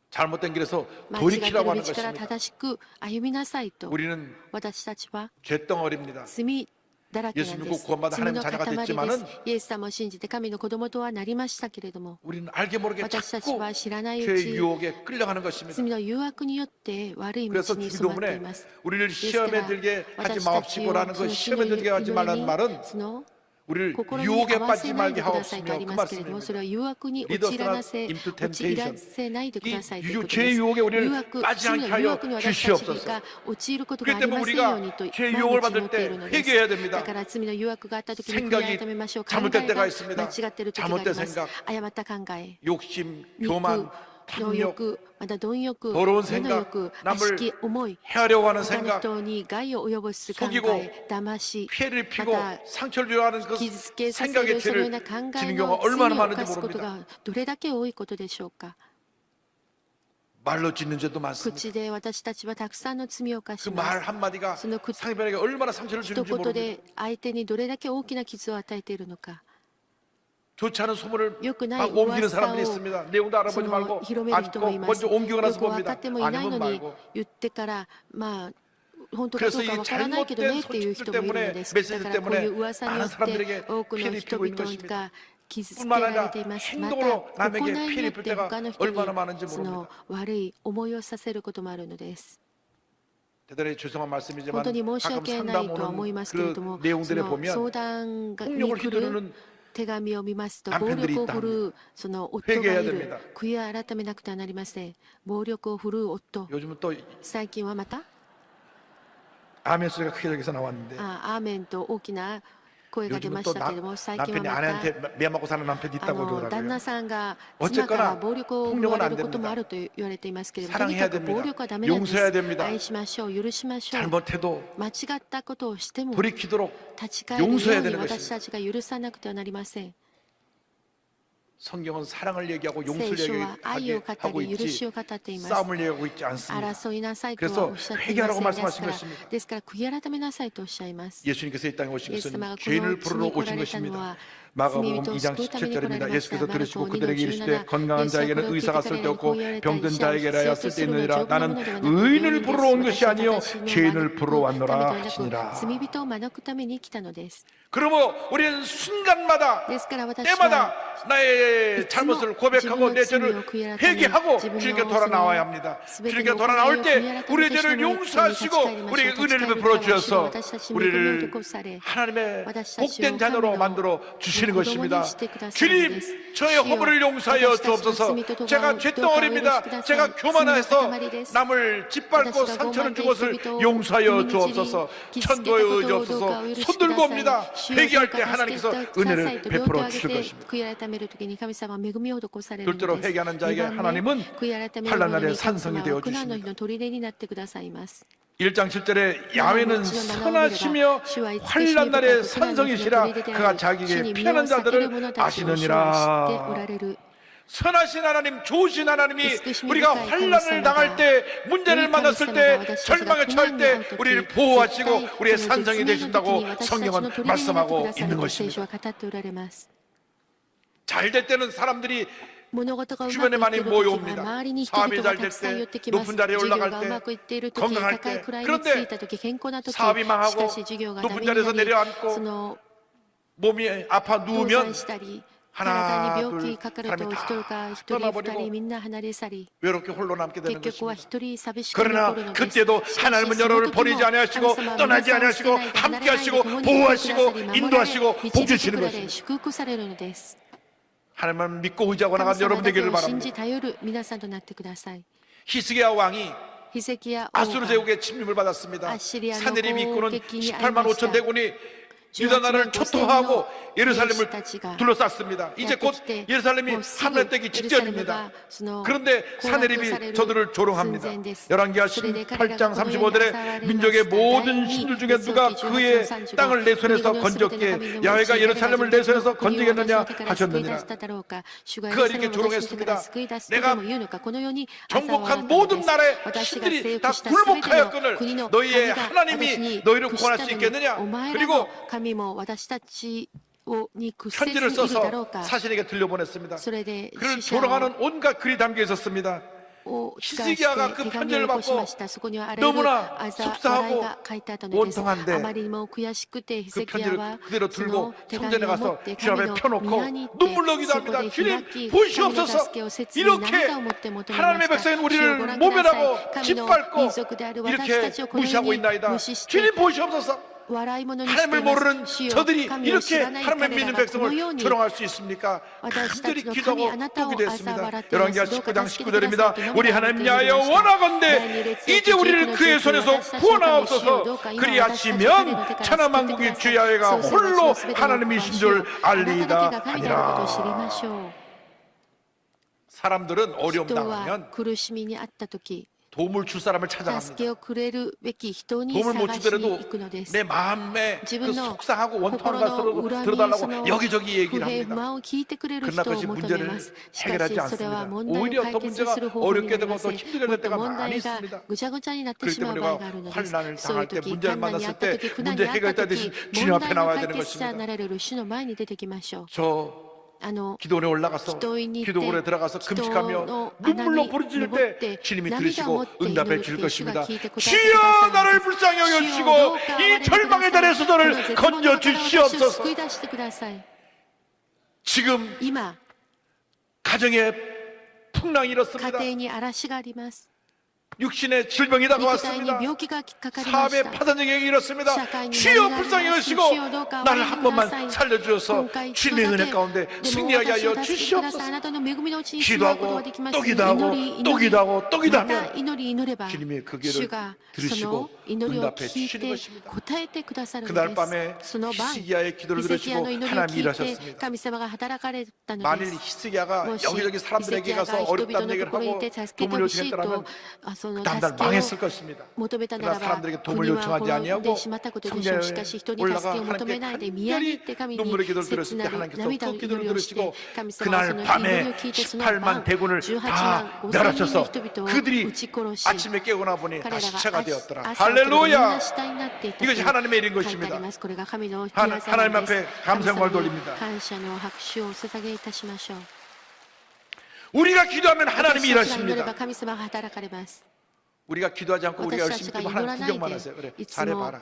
잘못된 길에서 間違ってい 돌이키라고 る 하는 道から 것입니다. 正しく歩みなさいと 우리는 私たちは 죄덩어리입니다. 罪だらけなん 예수 で 믿고 す。 구원받아 罪 하나님 の 자녀가 塊です 됐지만은 。イエス様を信じて神の子供とはなりましたけれども、 우리는 알게 모르게 私たち 자꾸 は知らないう 죄의 ち 유혹에 끌려가는 것입니다. 罪の誘惑によって悪い道 그래서 に染まってい 기도문에 ます。 우리를 ですか 시험에 ら 들게 하지 私たちを 마옵시고라는 そ 그 の死 시험에 の 들게 하지 祈り 말라는 に 말은 その 우리를 心に 유혹에 合わ 빠지지 せない 말게 でくださいとあ 하옵시며 り 그 ますけれども、 말씀입니다. それは誘惑に Lead us 陥ら not なせ into 陥ら temptation. せないでくださいということ 죄의 です。 유혹에 誘 우리를 惑、 빠지지 罪 않게 の誘 하여 惑に私たち 주시옵소서. が陥ることが 그렇기 あり 때문에 ませんように 우리가 と 죄의 毎 유혹을 日祈 받을 っている 때 のです。 회개해야 됩니다. だから罪の誘惑があった時に 생각이 悔い改めましょう。考 잘못된 え 때가 が 있습니다. 間違っている時があり 잘못된 ます。 생각, 誤った考え、 욕심, 肉 교만, の 탐욕, 欲、また貪欲、 더러운 目 생각, の欲、悪 남을 しき思い、 해하려고 하는 他の 생각, 人に害を及ぼす考 속이고 え、騙し、 피해를 ま 피고 た 상처를 주려 하는 그 傷つけさせ 생각의 るそのよう 죄를 な考 지는 え 경우가 の罪 얼마나 を 많은지 犯すこと 모릅니다. がどれだけ多いことでしょうか。 말로 짓는 죄도 많습니다. 口で私たちはたくさんの罪を犯 그 しま 말 す。 한마디가 その口 상대방에게 얼마나 상처를 一 주는지 言 모릅니다. で相手にどれだけ大きな傷を与えているのか。 좋지 않은 소문을 良くない 막 옮기는 噂 사람들이 を 있습니다. 내용도 そ 알아보지 の 말고 広める人もい 안고 ます。 먼저 옮기고 よ 나서 く分か 봅니다. ってもいないの 아니면 に 말고. 言ってからまあ本当かどうかわからないけどねっていう人もいるのです。だからこういう噂によって多くの人々が傷つけられています。また行いによって他の人にその悪い思いをさせることもあるのです。 대단히 죄송한 말씀이지만 本当に申し 가끔 訳ない 상담 とは思いますけれど 오는 も、 그 そ 내용들에 の 보면 相談に 폭력을 来る 휘두르는 手紙を見ますと、暴 남편들이 力を 있다 振るうその夫が 회개해야 い 됩니다. る。悔い改めなくてはなりません。暴力を振るう夫。 요즘은 또 最近はまた 아멘 소리가 크게 저기서 나왔는데 アーメンと大きな声が出 요즘은 ま 또 したけれども、最近は 남편이 また 아내한테 매맞고 사는 남편이 旦 있다고 그러더라고요. 那さんが 어쨌거나 妻から暴力を振るわれることも 폭력은 あると言われていますけれども、 사랑해야 とにかく 됩니다. 暴力はダメなんで 용서해야 す。 됩니다. 愛しましょう、許しましょう。 잘못해도 間違ったことをしても 돌이키도록 立ち返るよう 용서해야 に 되는 私たちが許さなくてはなりません。 성경은 사랑을 얘기하고 聖 용서를 書は愛を 얘기하고 語り、許 있지 しを語っています。 싸움을 얘기하고 있지 않습니다. 争いなさいとは 그래서 おっしゃっていま 회개하라고 せん。 말씀하신 것입니다. ですから悔い改めなさいとおっしゃいます。 예수님께서 이 땅에 イ 오신 エス様 것은 がこ 죄인을 の地 부르러 に来 오신 られたの 것입니다. は、 마가복음 罪人を 2장 救うために来られ 17절입니다. ました。 예수께서 マル 들으시고 コ 그들에게 2 이르시되 17 건강한 자에게는 의사가 쓸데없고 병든 자에게라야 쓸데있느니라. 나는 의인을 부르러 온 것이 아니요 죄인을 부르러 왔노라 하시니라. 罪人を招くために来たのです。 그러므로 우리는 순간마다 ですから私は 때마다 나의 내 잘못을 고백하고 내 죄를 회개하고 주님께 돌아 나와야 합니다. 주님께 돌아 나올 때 우리의 죄를 용서하시고 우리에게 은혜를 베풀어 주셔서 우리를 하나님의 복된 자녀로 만들어 주시는 것입니다. 주님, 저의 허물을 용서하여 주옵소서. 제가 죄덩어리입니다. 제가 교만해서 남을 짓밟고 상처를 준 것을 용서하여 주옵소서. 천도에 의지없어서 손들고 옵니다. 회개할 때 하나님께서 은혜를 베풀어 주실 것입니다. 둘째로 회개하는 자에게 하나님은 환난 날에 산성이 되어 주십니다. 1장 7절에 야훼는 선하시며 환난 날에 산성이시라 그가 자기에게 피하는 자들을 아시느니라. 선하신 하나님, 좋으신 하나님이 우리가 환난을 당할 때, 문제를 만났을 때, 절망에 처할 때 우리를 보호하시고 우리의 산성이 되신다고 성경은 말씀하고 있는 것입니다. 잘 될 때는 사람들이 주변에 많이 모여옵니다. 사업이 잘 될 때, 높은 자리에 올라갈 때, 건강할 때. 그런데 사업이 망하고 높은 자리에서 내려앉고 몸이 아파 누우면 하나, 둘, 사람이 다 떠나버리고 외롭게 홀로 남게 되는 것입니다. 그러나 그때도 하나님은 여러분을 버리지 아니하시고 떠나지 아니하시고 함께하시고 보호하시고 인도하시고 복주시는 것입니다. 하나님은 믿고 의지하고 나간 여러분 되기를 바랍니다. 히스기야 왕이 아수르 제국의 침략을 받았습니다. 사내립이 이끄는 18만 5천 대군이 유다 나라를 초토화하고 예루살렘을 둘러쌌습니다. 이제 곧 예루살렘이 함락되기 직전입니다. 그런데 사내립이 저들을 조롱합니다. 열왕기하 18장 35절에 민족의 모든 신들 중에 누가 그의 땅을 내 손에서 건졌기에 야훼가 예루살렘을 내 손에서 건지겠느냐 하셨느니라. 그가 이렇게 조롱했습니다. 내가 정복한 모든 나라의 신들이 다 굴복하였거늘 너희의 하나님이 너희를 구원할 수 있겠느냐. 그리고 편지를 써서 사신에게 들려보냈습니다. 그를 조롱하는 온갖 글이 담겨 있었습니다. 히스기야가 그 편지를 받고 너무나 속상하고 원통한데 그 편지를 그대로 들고 성전에 가서 주 앞에 펴놓고 눈물로 기도합니다. 주님 보시옵소서. 이렇게 하나님의 백성인 우리를 모멸하고 짓밟고 이렇게 무시하고 있나이다. 주님 보시옵소서. 하나님을 모르는 저들이 이렇게 하나님을 믿는 백성을 조롱할 수 있습니까? 그들이 기도하고 또 기도했습니다. 열왕기하 19장 19절입니다. 우리 하나님 야여 원하건대 이제 우리를 그의 손에서 구원하옵소서. 그리하시면 천하만국이 주 야훼가 홀로 하나님이신 줄 알리이다 하니라. 사람들은 어려움 당하면 도움을 줄 사람을 찾아갑니다. 도움을 못 주더라도 내 마음에 그 속상하고 원통한 것으로 들어달라고 여기저기 얘기를 합니다. 그러나 그것이 문제를 해결하지 않습니다. 오히려 더 문제가 어렵게 되고 더 힘들게 될 때가 많이 있습니다. 그렇기 때문에 우리가 환난을 당할 때, 문제를 만났을 때 문제 해결자 대신 주님 앞에 나와야 되는 것입니다. 저 기도원에 올라가서 기도원에 들어가서 금식하며 눈물로 부르짖을 때 주님이 들으시고 응답해 줄 것입니다. 주여 나를 불쌍히 여겨주시고 이 절망의 달에서 저를 건져 주시옵소서. 지금 가정에 풍랑이 일었습니다. 육신의 질병이 다가왔습니다. 사업의 파산적인 일었습니다. 주여 불쌍히 여기시고 나를 한 번만 살려주셔서 주님의 은혜 가운데 승리하게 하여 주시옵소서. 기도하고 또 기도하고 또 기도하고 또 기도하면 주님이 그 기도를 들으시고 응답해 주시는 것입니다. 그날 밤에 히스기야의 기도를 들으시고 하나님이 일하셨습니다. 만일 히스기야가 여기저기 사람들에게 가서 어렵다는 얘기를 하고 도움을 요청했더라면 다음날 망했을 것입니다. 그러나 사람들에게 도움을 요청하지 아니하고 성전에 올라가 하나님께 간절히 눈물의 기도를 들었을 때 하나님께서 그 기도를 들으시고 그날 밤에 18만 대군을 다 멸하셔서 그들이 아침에 깨어나 보니 다 시체가 되었더라. 할렐루야. 이것이 하나님의 일인 것입니다. 하나님 앞에 감사의 돌립니다. 우리가 기도하면 하나님이 일하십니다. 우리가 기도하지 않고 우리가 열심히 기도하면 하나님 구경만 하세요. 그래, 잘해봐라.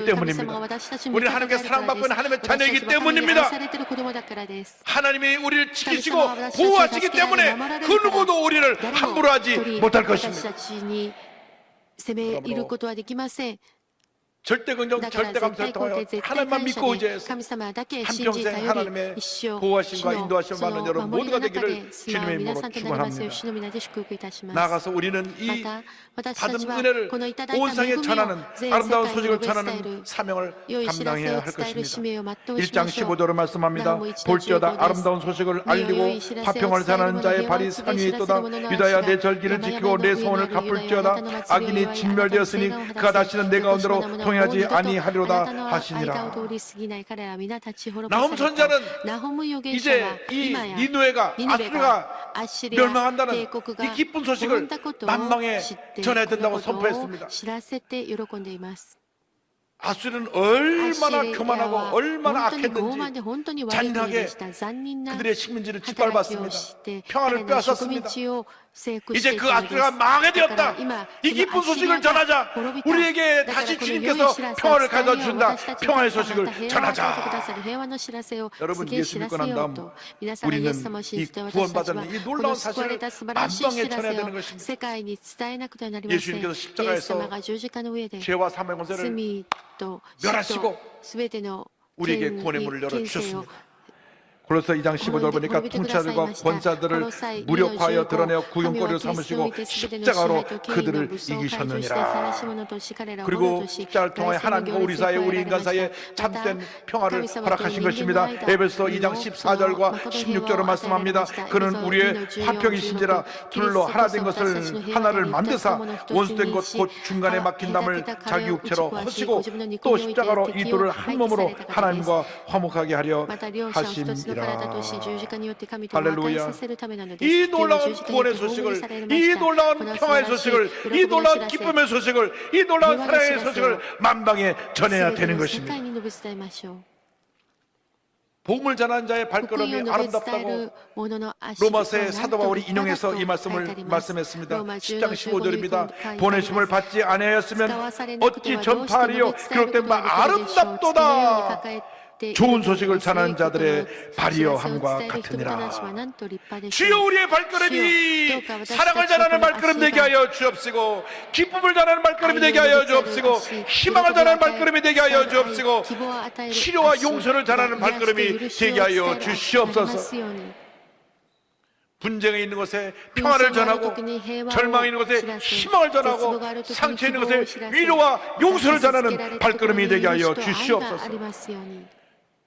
때문입니다. 우리는 하나님께 사랑받고 있는 하나님의 자녀이기 때문입니다. 하나님이 우리를 지키시고 보호하시기 때문에 그 누구도 우리를 함부로 하지 못할 것입니다. 절대 긍정, だから 절대 絶 감사를 対肯 통하여 定、絶対 하나님만 感 믿고 謝で 의지해서 神様だけ信じ 한평생 頼り 하나님의 一生 보호하심과 主の 인도하심을 そ 받는 の 여러분 守り 모두가 の中 되기를 で住まう 주님의 皆 이름으로 さんとなりますよう 축원합니다. 主の皆で祝福いたします。 나아가서 우리는 ま 이 た私た 받은 ちは 은혜를 このいただい 온 た恵 세상에 みを 전하는 全世 아름다운 界に 소식을 述べ伝え 전하는 る 사명을 良い知らせ 감당해야 を 할 伝える使 것입니다. 命を全うしま 1장 しょう。 15절을 말씀합니다. なおも一章 볼지어다 15です。 아름다운 소식을 なお良 알리고 い知らせを 화평을 伝える 전하는 者 자의 平和 발이 を告げ 상에 知らせる 있도다. 者の足 유다야 が 내 절기를 山々 지키고 の 내 上に 소원을 あるユダ 갚을지어다. よあなたの祭りを 악인이 祝いあなたの 진멸되었으니 誓願を果 그가 たせ 다시는 내 よこしま 가운데로 な者は 통하지 もう二度とあな 아니하리로다 たの間を 하시니라. 通り過ぎない彼らは皆立ち滅ぼ 나홈 された。 선자는 ナホム預言者 이제 は 이 今や 니누에가 ニヌベ 아수르가 がアッシリア 멸망한다는 帝国が 이 기쁜 滅ん 소식을 だことを 만방에 知って 전해야 この 된다고 ことを 선포했습니다. 知らせて喜んでいます。 아수르는 アッシ 얼마나 リア 교만하고 は 얼마나 本当に傲慢 악했는지 で本当に悪い国 잔인하게 でした。残忍な 그들의 식민지를 働きを 짓밟았습니다. して 평화를 彼らの植 빼앗았습니다. 民地を征服し 이제 てい 그 たのです。 아수르가 망하게 だから 되었다. 今 이 その 기쁜 アッシリ 소식을 アが 전하자. 滅びた。 우리에게 だから 다시 この良い 주님께서 知らせを 평화를 伝え 가져다 よう。 준다. 私たちに 평화의 また 소식을 平和を与えてく 전하자. ださる平和の知らせを 여러분 告げ 예수 知ら 믿고 せ 난 よう 다음 と皆さんがイエス様を信じて 우리는 이 私たちは 구원받은 이 こ 놀라운 の救われ 사실을 た素晴らしい知 만방에 ら 전해야 せを 되는 것입니다. 世界に伝えなくてはなりません。イ 예수님께서 エス 십자가에서 様が十字架の上で 죄와 사망의 권세를 罪と死 멸하시고 とすべての 우리에게 権 구원의 威 문을 権勢を 열어주셨습니다. 그래서 2장 15절 보니까 통치자들과 권사들을 무력화하여 드러내어 구용거리로 삼으시고 십자가로 그들을 이기셨느니라. 그리고 십자가를 통하여 하나님과 우리 사이에 우리 인간 사이에 참된 평화를 허락하신 것입니다. 에베소 2장 14절과 16절을 말씀합니다. 그는 우리의 화평이신지라 둘로 하나 된 것을 하나를 만드사 원수된 것 곧 중간에 막힌 담을 자기 육체로 허시고 또 십자가로 이 둘을 한 몸으로 하나님과 화목하게 하려 하심이라. 할렐루야. 이 놀라운 구원의 소식을, 이 놀라운 평화의 소식을, 이 놀라운 기쁨의 소식을, 이 놀라운 사랑의 소식을 만방에 전해야 되는 것입니다. 복음을 전하는 자의 발걸음이 아름답다고 로마서의 사도 바울이 인용해서 이 말씀을 말씀했습니다. 10장 15절입니다. 보내심을 받지 아니하였으면 어찌 전파하리요. 기록된 바 아름답도다. 좋은 소식을 전하는 자들의 발이여함과 같으니라. 주여 우리의 발걸음이 사랑을 전하는 발걸음 되게 하여 주옵시고 기쁨을 전하는 발걸음이 되게 하여 주옵시고 희망을 전하는 발걸음이 되게 하여 주옵시고 치료와 용서를 전하는 발걸음이 되게 하여 주시옵소서. 분쟁이 있는 곳에 평화를 전하고 절망이 있는 곳에 희망을 전하고 상처 있는 곳에 위로와 용서를 전하는 발걸음이 되게 하여 주시옵소서.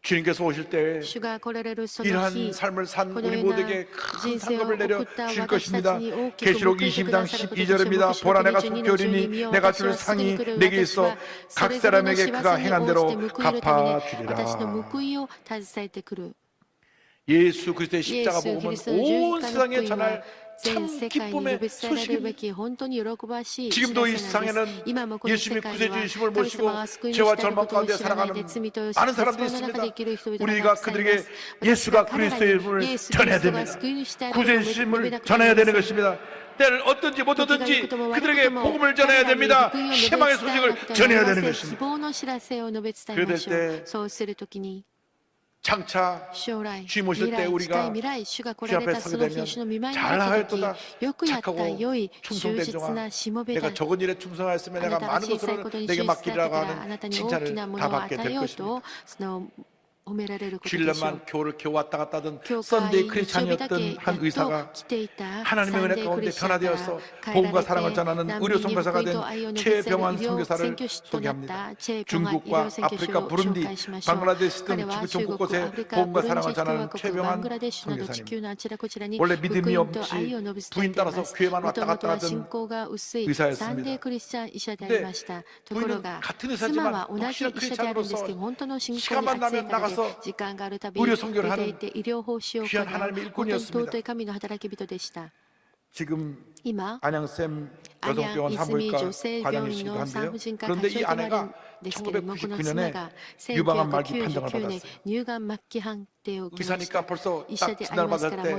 주님께서 오실 때 이러한 삶을 산 우리 모두에게 큰 상급을 내려 주실 것입니다. 계시록 22장 12절입니다. 보라 내가 속죄하리니 내가 줄 상이 내게 있어 각 사람에게 그가 행한 대로 갚아주리라. 예수 그리스도의 십자가 복음은 온 세상에 전할 참 기쁨의 소식입니다. 지금도 이 세상에는 예수님의 구세주이심을 모시고 죄와 절망 가운데 살아가는 많은 사람들이 있습니다. 우리가 그들에게 예수가 그리스도의 이름을 전해야 됩니다. 구세주이심을 전해야 되는 것입니다. 때를 얻든지 못 얻든지 그들에게 복음을 전해야 됩니다. 희망의 소식을 전해야 되는 것입니다. 그럴 때 장차 주님 오실 때 우리가 주 앞에 서게 되면 잘하였도다 착하고 충성된 종아 내가 적은 일에 충성하였으면 내가 많은 것으로 내게 맡기리라고 하는 칭찬을 다 받게 될 것입니다. 주일날만 교회를 왔다 갔다 하던 썬데이 크리스찬이었던 한 의사가 하나님의 은혜 가운데 변화되어서 복음과 사랑을 전하는 의료 선교사가 된 최병환 선교사를 소개합니다. 중국과 아프리카, 부룬디, 방글라데시 등 지구 전 곳곳에 복음과 사랑을 전하는 최병환 선교사입니다. 원래 믿음이 없이 부인 따라서 교회만 왔다 갔다 하던 의사였습니다. 그런데 부인은 같은 의사지만 확실한 크리스찬으로서 시간만 나면 나가서 의료 선교를 하는 귀한 하나님의 일꾼이었습니다. 지금 안양샘 여성병원 산부인과 과장이시기도 한데요. 그런데 이 아내가 1999년에 유방암 말기 판정을 받았어요. 의사니까 벌써 딱 진단을 받을 때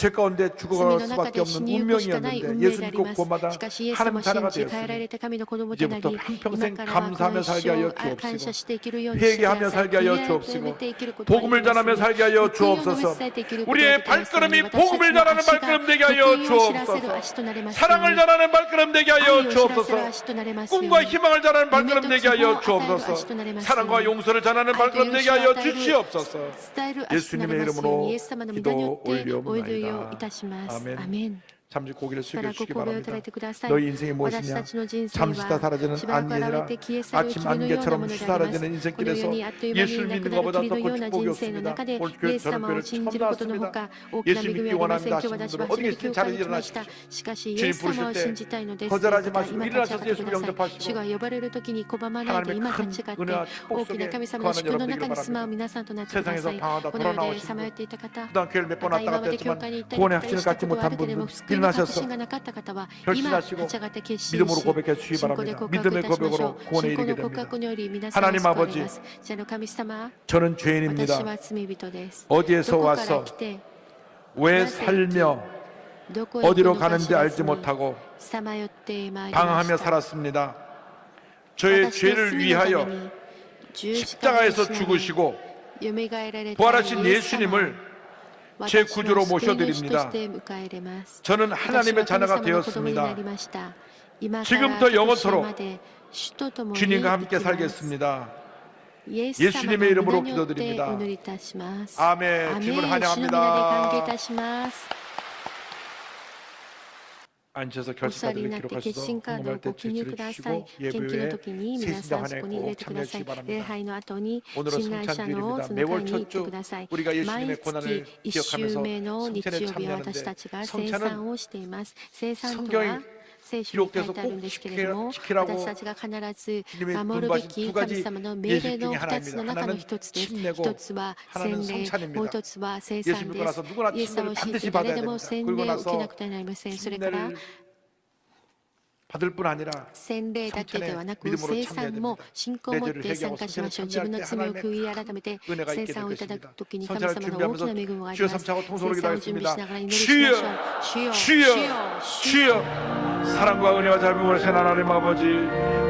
죄 가운데 죽어갈 수밖에 없는 운명이었는데 예수님과 구원받아 하나님 자녀가 되었으니 이제부터 한평생 감사하며 살게 하여 주옵시고 회개하며 살게 하여 주옵시고 복음을 전하며 살게 하여 주옵소서. 우리의 발걸음이 복음을 전하는 발걸음 되게 하여 주옵소서. 사랑을 전하는 발걸음 되게 하여 주옵소서. 꿈과 희망을 전하는 발걸음 되게 하여 주옵소서. 사랑과 용서를 전하는 발걸음 되게 하여 주시옵소서. 예수님의 이름으로 기도 올려옵나이다. 아멘. 잠시 고개를 しばらく 숙여주시기 首を垂 바랍니다. れてください。 너희 인생이 私た 무엇이냐? ちの人生 잠시 있다 は 사라지는 しばらく 안이 現れ 아니라 て消え去る 아침 霧のようなも 안개처럼 のであり 사라지는 ます。 인생 このよう 길에서 にあっという間 예수를 になく 믿는 なる 것보다 霧 더 のよう 큰 な 축복이 人生の 없습니다. 中で 오늘 イ 교회 エス様 저는 を 교회를 信 처음 じることのほ 나왔습니다. か大きな 예수 恵み 믿기 をありま 원합니다 せん。今 하시는 日私は 분들은 初め 어디 て 계시든 教会に 자리에 来ました。 일어나십시오. しかしイ 주님 エス様を 부르실 信 때 じたいのです。 거절하지 どうか 마시고 今立ち上が 일어나셔서 って 예수를 ください。 영접하시고 主が呼ばれる時に拒まないで 하나님의 今 큰 立ち上がって 은혜와 축복 大きな 속에 神様の 거하는 祝福の 여러분 中に 되기를 住まう 바랍니다. 皆さんとなってくださ 세상에서 い。 방황하다 この世で 돌아나오신 さまよっていた方、 그동안 교회를 몇 ま 번 た 왔다 今 갔다 まで教 했지만 会に行ったり 구원의 来たり 확신을 した 갖지 ことはあ 못한 るけれども 분들 救いの確 일어나셔서 信がなかった方は今 결심하시고 立ち上がって決心 믿음으로 し 고백해 주시기 信仰で 바랍니다. 告白い 믿음의 たしましょ 고백으로 う。 구원에 信仰 이르게 の告 됩니다. 白により皆さんを 하나님 救われ 아버지 ます。じゃあの神様、 저는 私 죄인입니다. は罪人です。 어디에서 どこから 와서 来て 왜 살며 どこへ行く 어디로 のか知 가는지 ら 알지 ずに 못하고 さまよってまいりまし 방황하며 た。 살았습니다. 저의 私の 죄를 罪のため 위하여 に十字架に 십자가에서 死なれ 죽으시고 蘇られた 부활하신 イエス様 예수님을 제 私の 구주로 救い主と 모셔드립니다. して迎え入れます。 저는 私 하나님의 は神 자녀가 様の子供にな 되었습니다. りました。今から 지금부터 今年 영원토록 まで主と共に 주님과 生 함께 きます。 살겠습니다. イエス様の 예수님의 이름으로 皆によって 기도드립니다. お祈りいたします。 아멘. 주님을 主の皆で歓迎い 환영합니다. たします。 앉으셔서 お座り 결심카드를 になって決 기록하셔서 心カードを 궁금할 때 ご記入 제출해 ください。 주시고 献金の 예배에 時に皆 세신자 さんそこに入れ 환영에 て 꼭 ください。 참여하시기 礼 바랍니다. 拝の後に 오늘은 親鸞者の 성찬주일입니다. その 매월 会に行って 첫 ください。 주 우리가 毎 예수님의 月 고난을 1週 기억하면서 目の日 성찬에 曜日は私 참여하는데 たちが生 성찬은 産をしています。生産と 성경이 は聖書に書いてあるんですけれども、 지키라고 私たちが必ず 주님의 守るべ 분부하신 き 두 神 가지 様の命令 예식 の 중에 2つの 하나입니다. 中の 하나는 1つです。 침례고 1つは 하나는 洗礼、 성찬입니다. もう1つは生 예수 産 믿고 で 나서 す。 누구나 イエス様を 침례를 信じ 반드시 て 받아야 誰でも 됩니다. 洗 그리고 礼を受けな 나서 くてはなりません。それから 침례를 받을 뿐 아니라 洗礼だけではなく 성찬에 生産も 믿음으로 信仰を持って参加しましょう。自分の罪を悔い改めて 은혜가 生 있게 産を 될 いただく 것입니다. ときに神 성찬을 様の大きな 준비하면서 恵みがあり 주여 ます。 삼차고 生 통소로 産を準備し 기도하겠습니다. ながら祈りしましょう。主よ、主 주여 よ、主 주여 よ。 사랑과 은혜와 자비를 원하시는 하나님 아버지,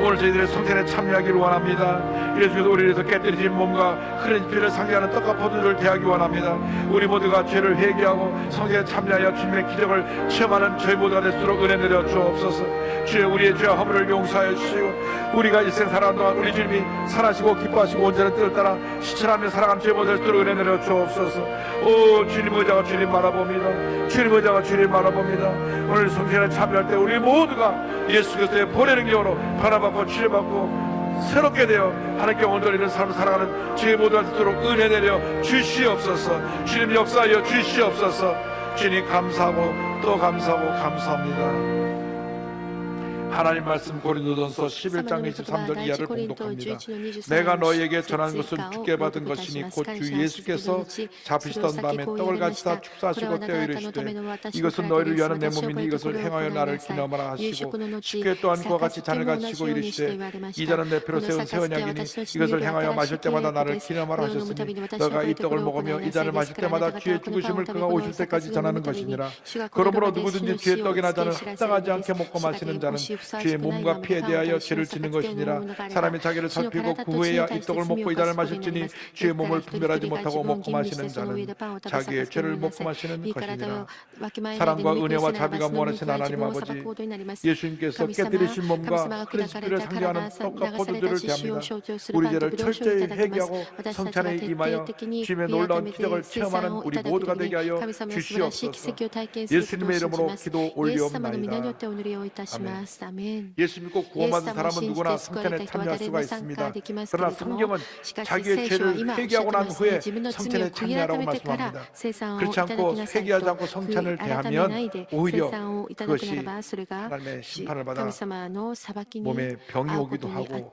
오늘 저희들의 성찬에 참여하기를 원합니다. 이래서 우리를 위해서 깨뜨리신 몸과 흐른 피를 상징하는 떡과 포도주를 대하기 원합니다. 우리 모두가 죄를 회개하고 성찬에 참여하여 주님의 기적을 체험하는 저희 모두가 될수록 은혜 내려 주옵소서. 주여, 우리의 죄와 허물을 용서하여 주시고 우리가 일생 살아가는 동안 우리 주님이 선하시고 기뻐하시고 온전한 뜻을 따라 실천하며 살아가는 저희 모두가 될수록 은혜 내려 주옵소서. 오 주님 의자가 주님 바라봅니다. 주님 의자가 주님 바라봅니다. 오늘 성찬에 참여할 때 우리 모두가 예수 그리스도의 보내는 경우로 변화받고 치료받고 새롭게 되어 하나님께 온전히 삶을 살아가는 저희 모두가 되도록 은혜 내려 주시옵소서. 주님 역사하여 주시옵소서. 주님 감사하고 또 감사하고 감사합니다. 하나님 말씀 고린도전서 11장 23절 이하를 봉독합니다. 내가 너희에게 전하는 것은 주께 받은 것이니 곧 주 예수께서 잡히시던 밤에 떡을 가지사 축사하시고 떼어 이르시되 이것은 너희를 위하는 내 몸이니 이것을 행하여 나를 기념하라 하시고 쉽게 또한 그와 같이 잔을 가지시고 이르시되 이 잔은 내 피로 세운 새 언약이니 이것을 행하여 마실 때마다 나를 기념하라 하셨으니 너가 이 떡을 먹으며 이 잔을 마실 때마다 주의 죽으심을 그가 오실 때까지 전하는 것이니라. 그러므로 누구든지 주의 떡이나 잔을 합당하지 않게 먹고 마시는 자는 주의 몸과 피에 대하여 죄를 짓는 것이니라. 사람이 자기를 살피고 그 후에야 이 떡을 먹고 이 잔을 마실지니 주의 몸을 분별하지 못하고 먹고 마시는 자는 자기의 죄를 먹고 마시는 것이니라. 사랑과 은혜와 자비가 무한하신 하나님 아버지, 예수님께서 깨뜨리신 몸과 그리스도를 상징하는 떡과 포도주를 대합니다. 우리 죄를 철저히 회개하고 성찬에 임하여 주님의 놀라운 기적을 체험하는 우리 모두가 되게 하여 주시옵소서. 예수님의 이름으로 기도 올리옵나이다. 아멘. 예수 믿고 구원받은 사람은 누구나 성찬에 참여할 수가 있습니다. 그러나 성경은 자기의 죄를 회개하고 난 후에 성찬에 참여하라고 말씀합니다. 그렇지 않고 회개하지 않고 성찬을 대하면 오히려 그것이 하나님의 심판을 받아 몸에 병이 오기도 하고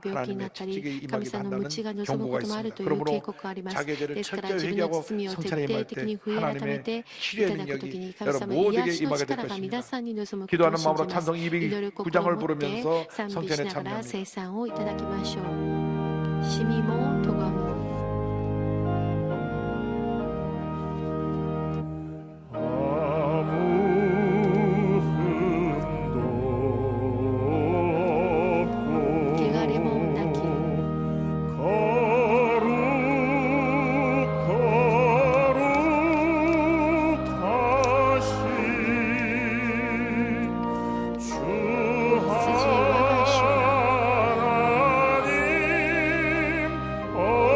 하나님의 책찍에 임하기도 한다는 경고가 있습니다. 그러므로 자기의 죄를 철저히 회개하고 성찬에 임할 때 하나님의 치료의 능력이 여러분 모두에게 임하게 될 것입니다. 기도하는 마음으로 찬송 209장을 부르면서 성찬에 참여합니다. シミも咎も 汚れもなき 하나님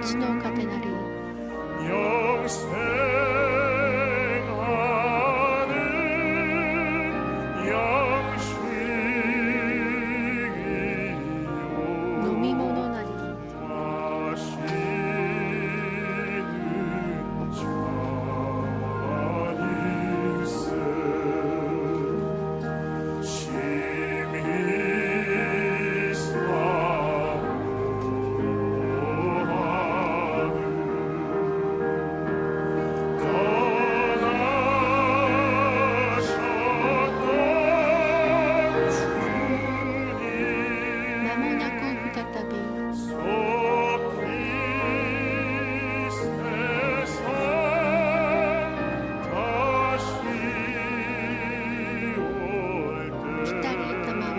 命の糧なり 飲み物なり 間もなく再び 来たりたまは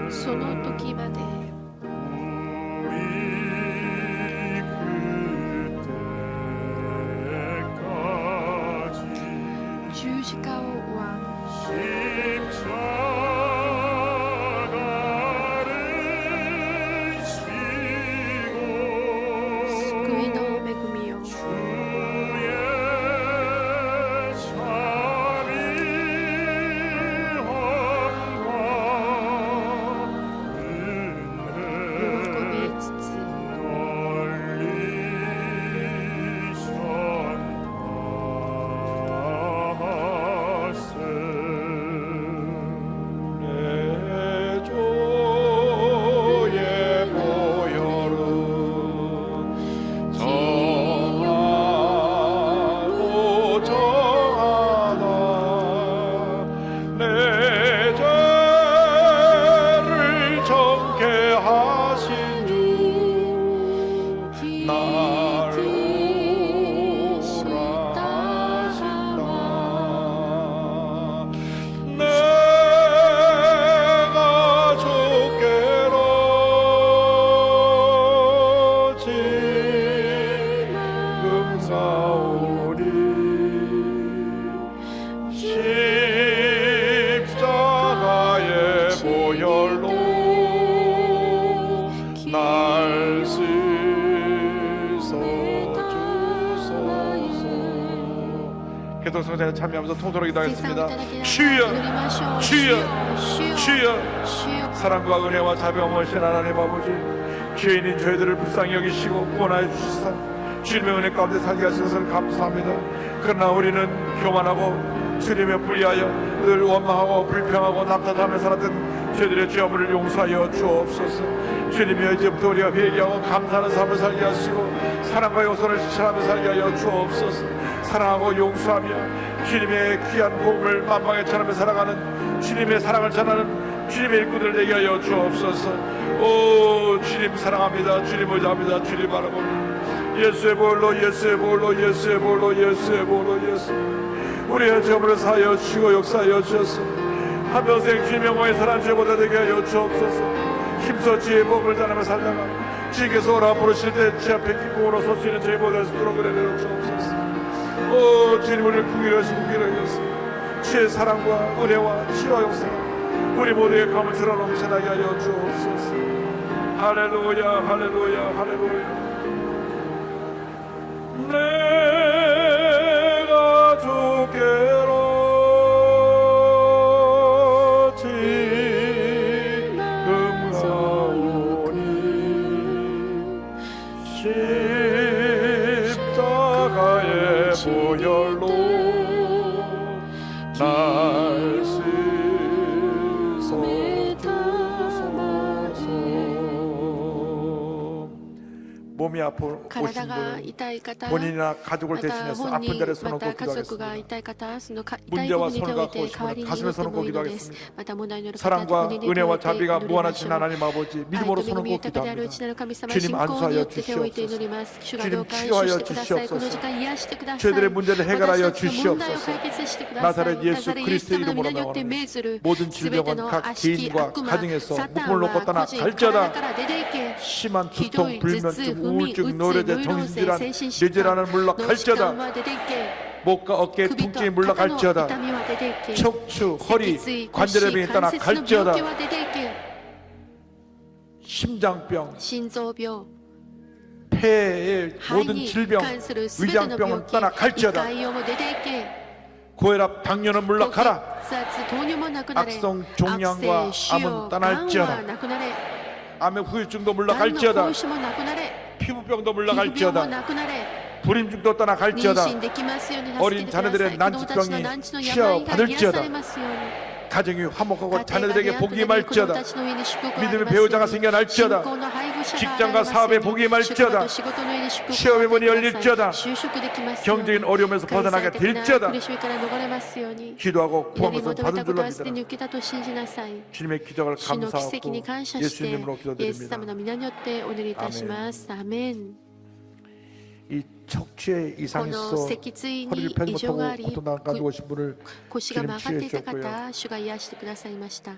その時まで 十字架は 救いの恵みを 喜びつつ 내 조의 보혈은 정하고 정하다 내 죄를 정케 하신 주 나를 오라신다 내가 주께로 지금 사오리 십자가의 보혈로 날 씻어주소서. 개통성장에 참여하면서 통솔하게 生産をい 당했습니다. ただきながら 주여 祈りましょう 주여 主よ 주여 主よ 사랑과 은혜와 자비하신 하나님 아버지 죄인인 저희들을 불쌍히 여기시고 구원하여 주시사 주님의 은혜 가운데 살게 하신 것을 감사합니다. 그러나 우리는 교만하고 주님의 불의하여 늘 원망하고 불평하고 남탓하며 살았던 저희들의 죄업을 용서하여 주옵소서. 주님이여 이제부터 우리가 회개하고 감사하는 삶을 살게 하시고 사랑과 용서를 실천하며 살게 하여 주옵소서. 사랑하고 용서하며 주님의 귀한 복음을 만방에 전하며 살아가는 주님의 사랑을 전하는 주님의 일꾼들 되게 하여 주옵소서. 오 주님 사랑합니다. 주님 의지합니다. 주님 바라봅니다. 예수의 보혈로 예수의 보혈로 예수의 보혈로 예수의 보혈로 예수 우리의 죄물을 사하여 주시고 역사하여 주셔서 한평생 주님의 영광에 살아난 죄보다 되게 하여 주옵소서. 힘써 주의 복음을 전하며 살다가 주께서 오라 부르실 때 주 앞에 기쁨으로 설 수 있는 저희보다 스스로 그래 내려 주옵소서. 오 주님 우리를 긍휼히 하시고 긍휼히 하소서. 주의 사랑과 은혜와 치유와 역사 우리 모두의 감을 드러 넘쳐나게 하여 주옵소서. 할렐루야 할렐루야 할렐루야. 내가 주께로 지금 가오니 십자가의 보혈로 날 몸이 아픈 오신 体が 분은 痛い方 본인이나 가족을 また 대신해서 本 아픈 人 자리에 손을 ま 얹고 た家族が 기도하겠습니다. 痛い方その痛い 문제와 部分に手 손을 を置い 갖고 て代わり 오시면 に 가슴에 祈って 손을 も 얹고 いいのです 기도하겠습니다. また問題のある方 사랑과 骨に手を置 은혜와 いて祈 자비가 りま 무한하신 しょう 하나님 아버지 愛 믿음으로 と恵 손을 み 얹고 豊かである内 기도합니다. なる神様 주님 信仰によ 안수하여 って手を置いて祈ります主が 주시옵소서. どうか安 치유하여 心してくださいこの 주시옵소서. 時間癒してください 저희들의 문제를 해결하여 私たちの問題を 주시옵소서. 解決してください 나사렛 예수 ナザレイエス 그리스도의 様の 이름으로 皆によって命ずる 모든 すべて 질병은 の 각 悪しき 개인과 悪魔 가정에서 サタン 묶음을 놓고 は 떠나 個人体 갈지어다. から出ていけ 심한 ひどい 두통, 頭痛 불면증, 不眠 우울증, うつ 노래제, ノイローゼ 정신질환, 精神疾患 뇌질환은 물러 脳疾患 갈지어다. は出ていけ 목과 어깨의 首と 통증이 肩の 물러갈지어다. 痛みは出ていけ 척추, 脊 허리, 椎腰 관절염이 関 떠나 節の病 갈지어다. 気は出ていけ 심장병, 心臓病 폐의 肺 모든 に 질병, 関するすべての病 위장병은 気 떠나 胃 갈지어다. 潰瘍も出ていけ 고혈압, 당뇨는 高 물러가라. 血圧糖尿もなくなれ 악성 종양과 悪性腫瘍 암은 떠날지어다. がんはなくなれ 암의 후유증도 がんの 물러갈지어다. 後遺症もなくなれ 피부병도 皮膚病も 물러갈지어다. なくなれ 불임증도 妊 떠나갈지어다. 娠できますように 어린 助けてください 자녀들의 子供たちの 난치병이 難治の 치료 病が癒 받을지어다. されますように 가정이 화목하고 家庭が 자녀들에게 平安 복이 となり子供 말지어다. たちの上に祝福があり 믿음의 ますよう 배우자가 に 생겨날지어다. 信仰の配偶者が 직장과 現れますように 사업의 복이 말지어다. 職場と仕事の上に祝福 취업의 を 문이 与えてくだ 열릴지어다. さい就職できますように 경제적인 어려움에서 経済 벗어나게 的な 될지어다. 苦しみから逃れますように 기도하고 祈り 구하면서 求め 받은 たこ 줄로 とはすでに 믿으라. 受けたと信じなさい 주님의 기적을 主の奇跡 감사하고 に感謝して 예수님으로 イエス 기도드립니다. 様の皆によってお祈りいたしますアーメン 이 척추에 こ 이상이 の 있어 脊椎 허리를 に 펴지 異常があ 못하고 り 고통당하고 오신 분을 腰が 주님 曲がっていた 치유해 주셨고요. 方主が癒してくださいました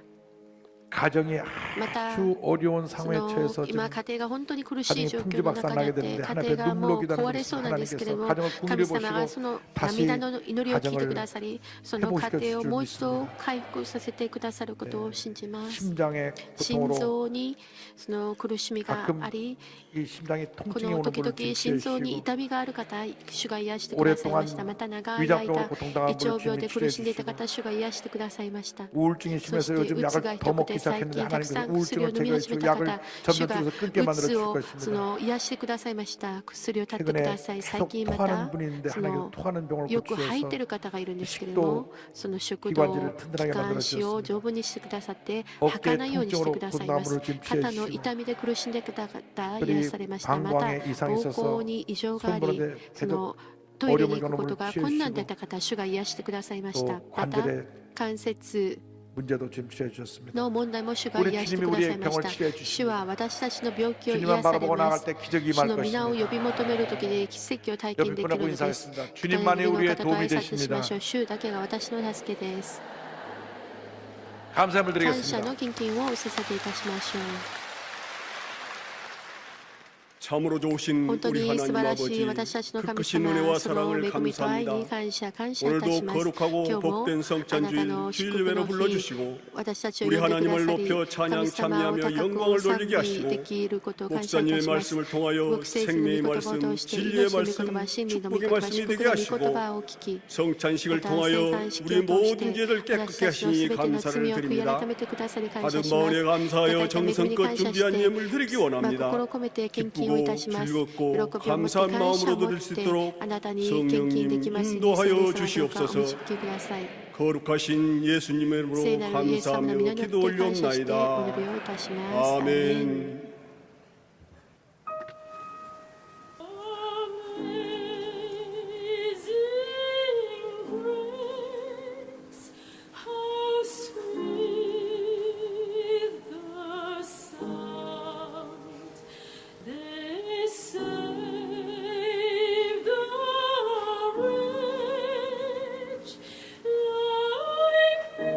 가정이 また 아주 어려운 そ 상황에 の 처해서 今 지금 家庭が本当に苦しい 가정이 状況の中にあって 풍지박산나게 家 되는데 庭がもう 하나님의 壊れそうなんですけれども 하나님께서 가정을 神 궁리해 様が 보시고 その 다시 涙の祈りを聞いてくだ 가정을 さりその家 회복시켜 庭を 줄 もう 줄 一度 믿습니다. 回復させてくださることを信じます 심장의 心 고통으로 臓にその苦しみが 가끔 あり 이 심장에 こ 통증이 の 오는 時 분을 々心臓に 치유해 痛みがある方主が癒してくださいました 오랫동안 また長い間 위장병으로 胃 고통당한 腸 분을 病で 주님이 苦しんでいた 치유해 方主が癒してくださいました 우울증이 そし 심해서 て 요즘 うつ 약을 がひ 더 どく 먹기 て最 시작했는데 近たく 하나님께서 さん薬を 우울증을 飲み始め 제거해주고 た 약을 方主 점점 が 줄여서 끊게 う 만들어 つ 줄 を 것입니다. その癒してくださいました薬を立ってく 최근에 ださい最 계속 近ま 토하는 た 분이 있는데 そ 하나님께서 の 토하는 병을 よく吐い 고치셔서 てる方がいるんですけれども 식도 その食 기관지를 道 튼튼하게 気管支を 만들어주셨습니다. 丈夫にしてくださって吐 어깨 かないようにして 통증으로 くださいます 고통나무를 지금 피해 肩の 주시고 痛みで苦しんでくださった癒 그들이 されましたまた 방광에 이상이 膀 있어서 胱に異常があり 손보는데 そ 계속 のトイレに 어려움을 行くことが 경험을 困難だ 치유해 った方主が癒してくださいまし 또 たまた 관절의 関節 문제도 지금 치유해 주셨습니다. の問題も主が 우리 癒してく 주님이 ださ 우리의 いまし 병을 た 치료해 주십니다. 主は私たちの病気を 주님만 癒され 바라보고 ま 나갈 す 때 기적이 主 임할 の皆を 것입니다. 呼び求める時で奇跡を体 옆에 験できる 분하고 のです 인사하겠습니다. 주님만이 の 우리의 方と 도움이 挨拶し 되십니다. ましょう主だけが私の助けです 감사함을 感謝 드리겠습니다. の献金をお捧げいたしましょう 참으로 좋으신 本当 우리 に素 하나님 晴らしい 아버지 私たちの 그 神 크신 様 은혜와 その 사랑을 恵みと愛 감사합니다. に感謝いたし 오늘도 ます 거룩하고 今日も 복된 あなた 성찬주일 の祝 주일 福 예배를 の日 불러주시고 私たちを 우리 呼んでくだ 하나님을 さり 높여 찬양 神様を 찬미하며 高く 영광을 賛 돌리게 美 하시고 できることを感謝いた 목사님의 します 말씀을 통하여 牧師先生 생명의 の御言葉を 말씀 通して 진리의 命の御言葉 말씀 真理の御 축복의 言葉 말씀이 祝 되게 福の御言 하시고 葉を聞き 성찬식을 また 통하여 生産式 우리 を通して 모든 죄를 私 깨끗게 たちの 하시니 すべての 감사를 罪を悔い 드립니다. 改めてくださり感謝 받은 します 마음에 いただ 감사하여 いた恵みに 정성껏 感謝 준비한 して 예물 드리기 心 원합니다. を込めて献金をいたします喜びを 기쁘고 持って 감사한 感謝 마음으로 を持 드릴 っ 수 て 있도록 あなたに献金でき 성령님 ますようにそれ 인도하여 ぞれ様どうかお 주시옵소서. 導きください 거룩하신 예수님의 이름으로 聖なるイエス様の 감사하며 皆によ 기도 って感謝してお 올리옵나이다. 祈りをいたしますアーメン 아멘. Amazing grace, how sweet the sound that saved a wretch like me.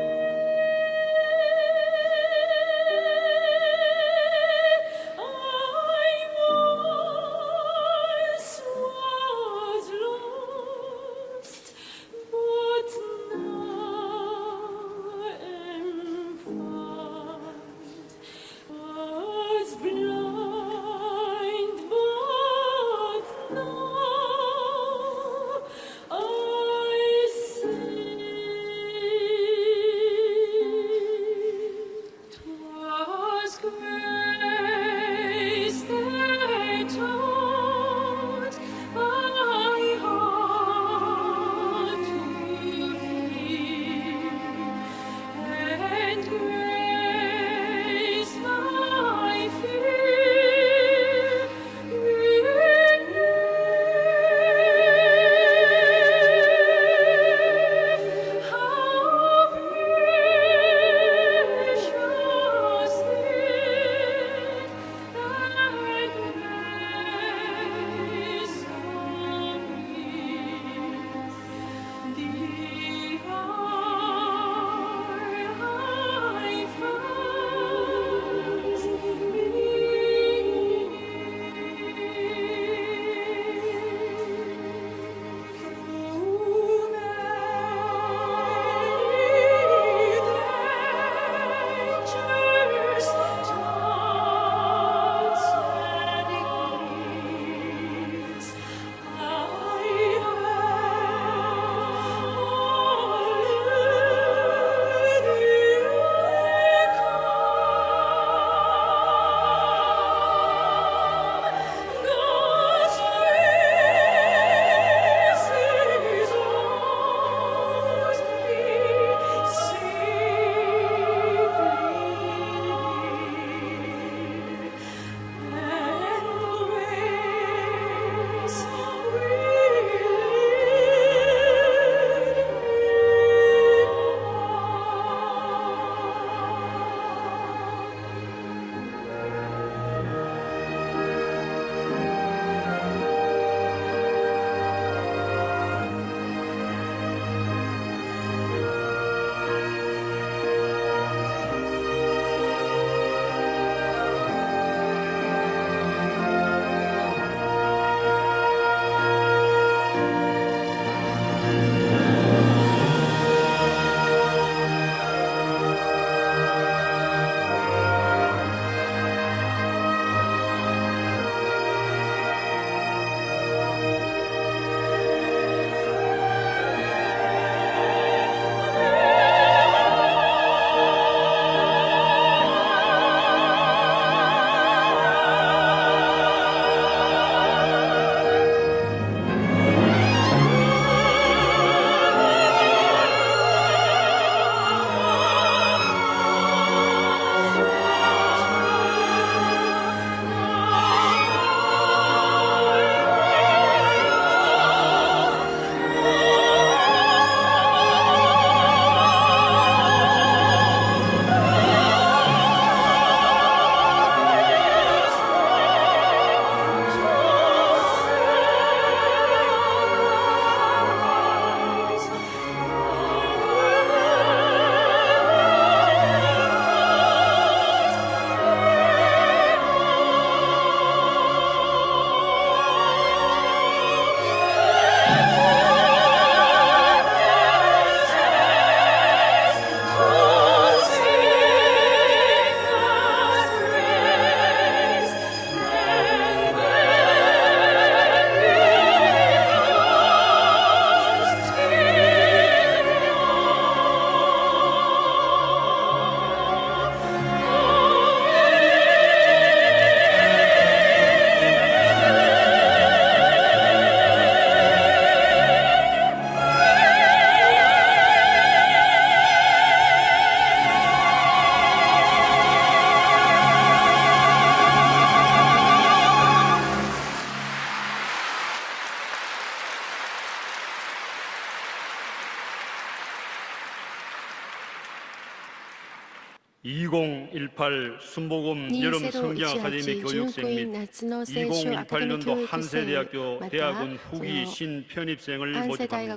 2018 순복음 여름 성경 아카데미 교육생및 2018년도 한세대학교 대학원 후기 신편입생을 모집합니다.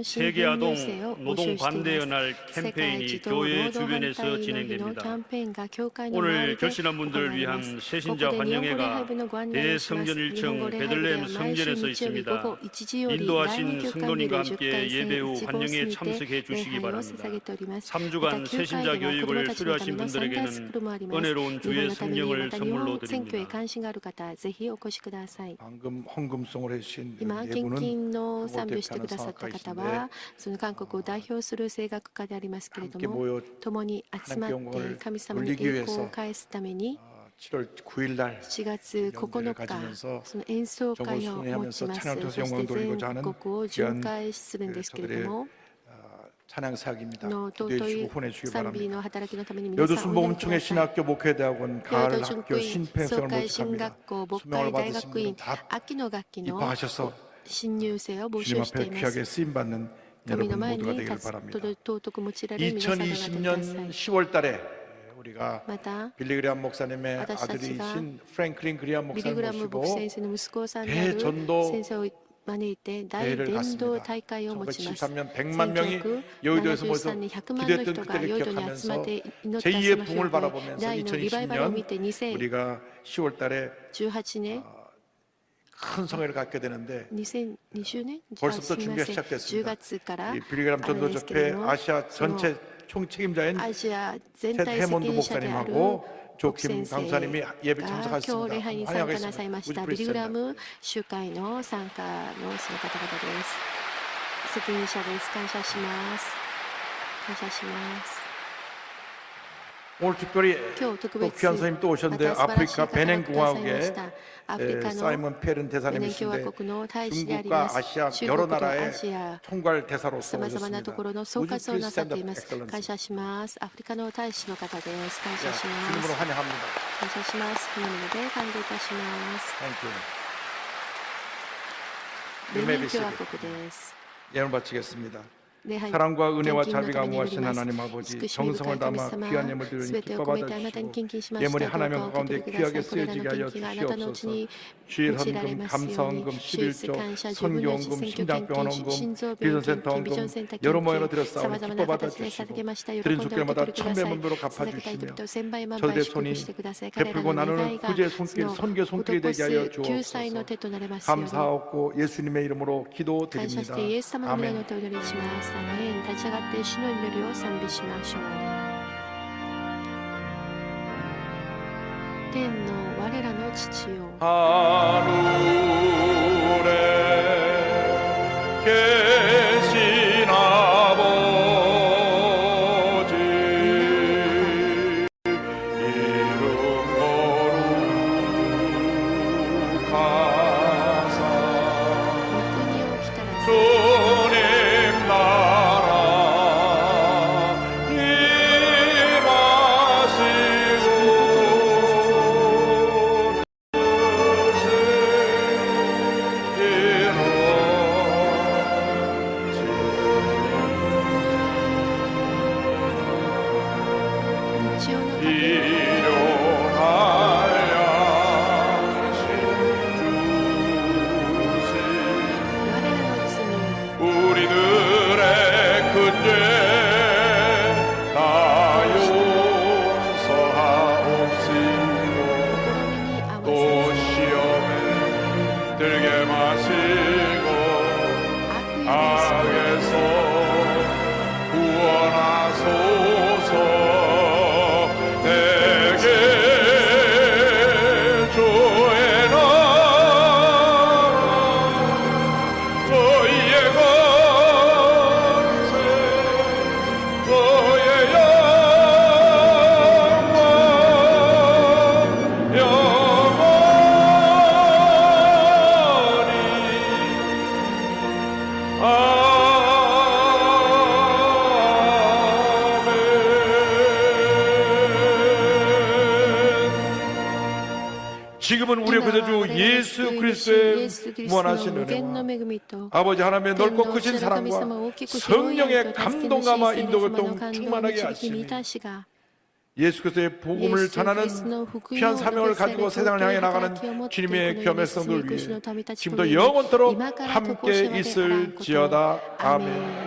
세계아동 노동 반대의 날 캠페인이 교회 주변에서 진행됩니다. 오늘 결신한 분들을 위한 새신자 환영회가 대성전 1층 베들레헴 성전에서 있습니다. 인도하신 성도님과 함께 예배 후 환영회에 참석해 주시기 바랍니다. 3주간 새신자 교육을 수료하신 분들에게는 은혜로운 주의 성령을 선물로 드립니다. 방금 헌금송을 해주신 今 네 献 분은 金の賛美を 그곳 してくださった 대표하는 方はその韓国を代表する声楽家でありますけれど 함께 も 모여 共に集まって神様に 돌리기 栄光を 위해서 返すために 7월 9일 날 7月9日その演奏会を持ちます。 전국을 そして 순회하면서 全 찬양 国を巡回するんですけれども 찬양 사역입니다. の 기도해 尊い 주시고 보내 주시기 賛美 바랍니다. の働きのために皆 여두 さんお祈りく 순복음총회 ださい。 신학교 목회대학원 京 가을 都巡 학교 回 신폐생을 総会進 모집합니다. 学校牧 수명을 会大 받으신 学院 분은 다 秋の学期の 입학하셔서 新入生を募 주님 集して 앞에 いま 귀하게 す。 쓰임 받는 神の 여러분 前 모두가 に 되기를 立つ 바랍니다. 尊く用いられる皆さんがなってくださ 2020년 い。 10월 달에 우리가 また 빌리그람 목사님의私たちが 아들이신 프랭클린 그리암 ビリグ 목사님 ラム牧 모시고 先生の息子さんである 대전도 先生を招いて大 대회를 伝道 갔습니다. 大会を持ちます。 1973년 100만 명이 여의도에서 모여서 1973年100万の 기도했던 人が 그때를 ヨードに集まっ 기억하면서 て祈ったそ 제2의 の日 붕을 を 바라보면서 大のリバイバルを見て 2020년 우리가 10월 달에 2018年 큰 성회를 갖게 되는데 2020年 벌써부터 すみま 준비가 せん 시작됐습니다. 10月から 이 빌리그람 あるんですけれど 전도협회 も 아시아 전체 총책임자인 アジア全 테 体責 해몬드 任者である 목사님하고 牧 조킴 先生 강사님이 예배 が 참석하셨습니다. 今日礼拝に参加なさいました 환영하겠습니다. ビリグラム集会の参加のその方々です。責任者です。感謝します。感謝します。 오늘 특별히 今日特 또 別 귀한 스님 또 ま 오셨는데 た素晴らしい 아프리카 方がくださいま 베넨공화국의 したアフリカの 사이먼 페른 ベネン共和 대사님이신데 国の大使であり 중국과 ます 아시아 中 여러 国とア 나라의 ジア 총괄 대사로서 さまざまなと 오셨습니다. ころの総 Would you 括を please なさっ stand て up, います。 Excellency? 感謝します。アフリカの大使の方です。感謝 자, しま 주님으로 す。 환영합니다. 感謝します。この旨で感動いたします。 Thank you. ベ You may ネ be ン共和 seated. 国です。 예언 바치겠습니다. 礼拝 사랑과 은혜와 献金の 자비가 ために祈 무하신 ります 하나님 아버지 慈しみ深 정성을 い神 담아 様 귀한 예물 す 드리니 べてを 기뻐 込めてあなたに献金しました 예물이 どうか 하나님 お受け 가운데 取りくださ 귀하게 いこれらの 쓰여지게 하여 献金があなたのうち 주시옵소서. に 주일 用いられ 헌금, ますよう 감사헌금, に手術 11조, 感謝10分の1 선교헌금, 選挙献 심장병원 金 헌금, 心臓病 비전센터 献金ビジョン 헌금 センター 여러 献 모여로 金さま 드렸사오니 ざま 기뻐 な 받아 形で捧げ 주시고 ました喜ん 드린 でお受け 속결마다 取りください 천배만배로 捧げたい 갚아주시며 時と千倍万 저들의 倍祝 손이 福してください彼ら 베풀고 の願 나누는 いが 구제 そ 손길 の 선교 施 손길이 되게 하여 す救済の 주옵소서. 手となれますように 감사하고 예수님의 이름으로 感謝し 기도드립니다. てイエス様の皆の 아멘. 手をお祈りします。アメン。立ち上がって主の祈りを賛美しましょう。天の我らの父よ。 하늘에 계신 아버지 이름 거룩하사 御国を来たらせ 주님 나라 임하시고 日曜の糧を 일어나야 주시 我らの罪を 우리들의 그죄 다 용서하옵시고 試みに合わ 또 せ 시험에 들게 마시고 悪意で救い 악에서 구원하소서. 내게 주의 나라 너희의 권세 너의 영광 영원히 아멘. 지금은 우리의 구세주 예수 그리스도의 무한하신 은혜와 아버지 하나님의 넓고 크신 사랑과 성령의 감동감화 인도교통 충만하게 하시니 예수께서의 복음을 전하는 귀한 사명을 가지고 세상을 향해 나가는 주님의 귀한 백성들 위해 지금도 영원토록 함께 있을지어다. 아멘.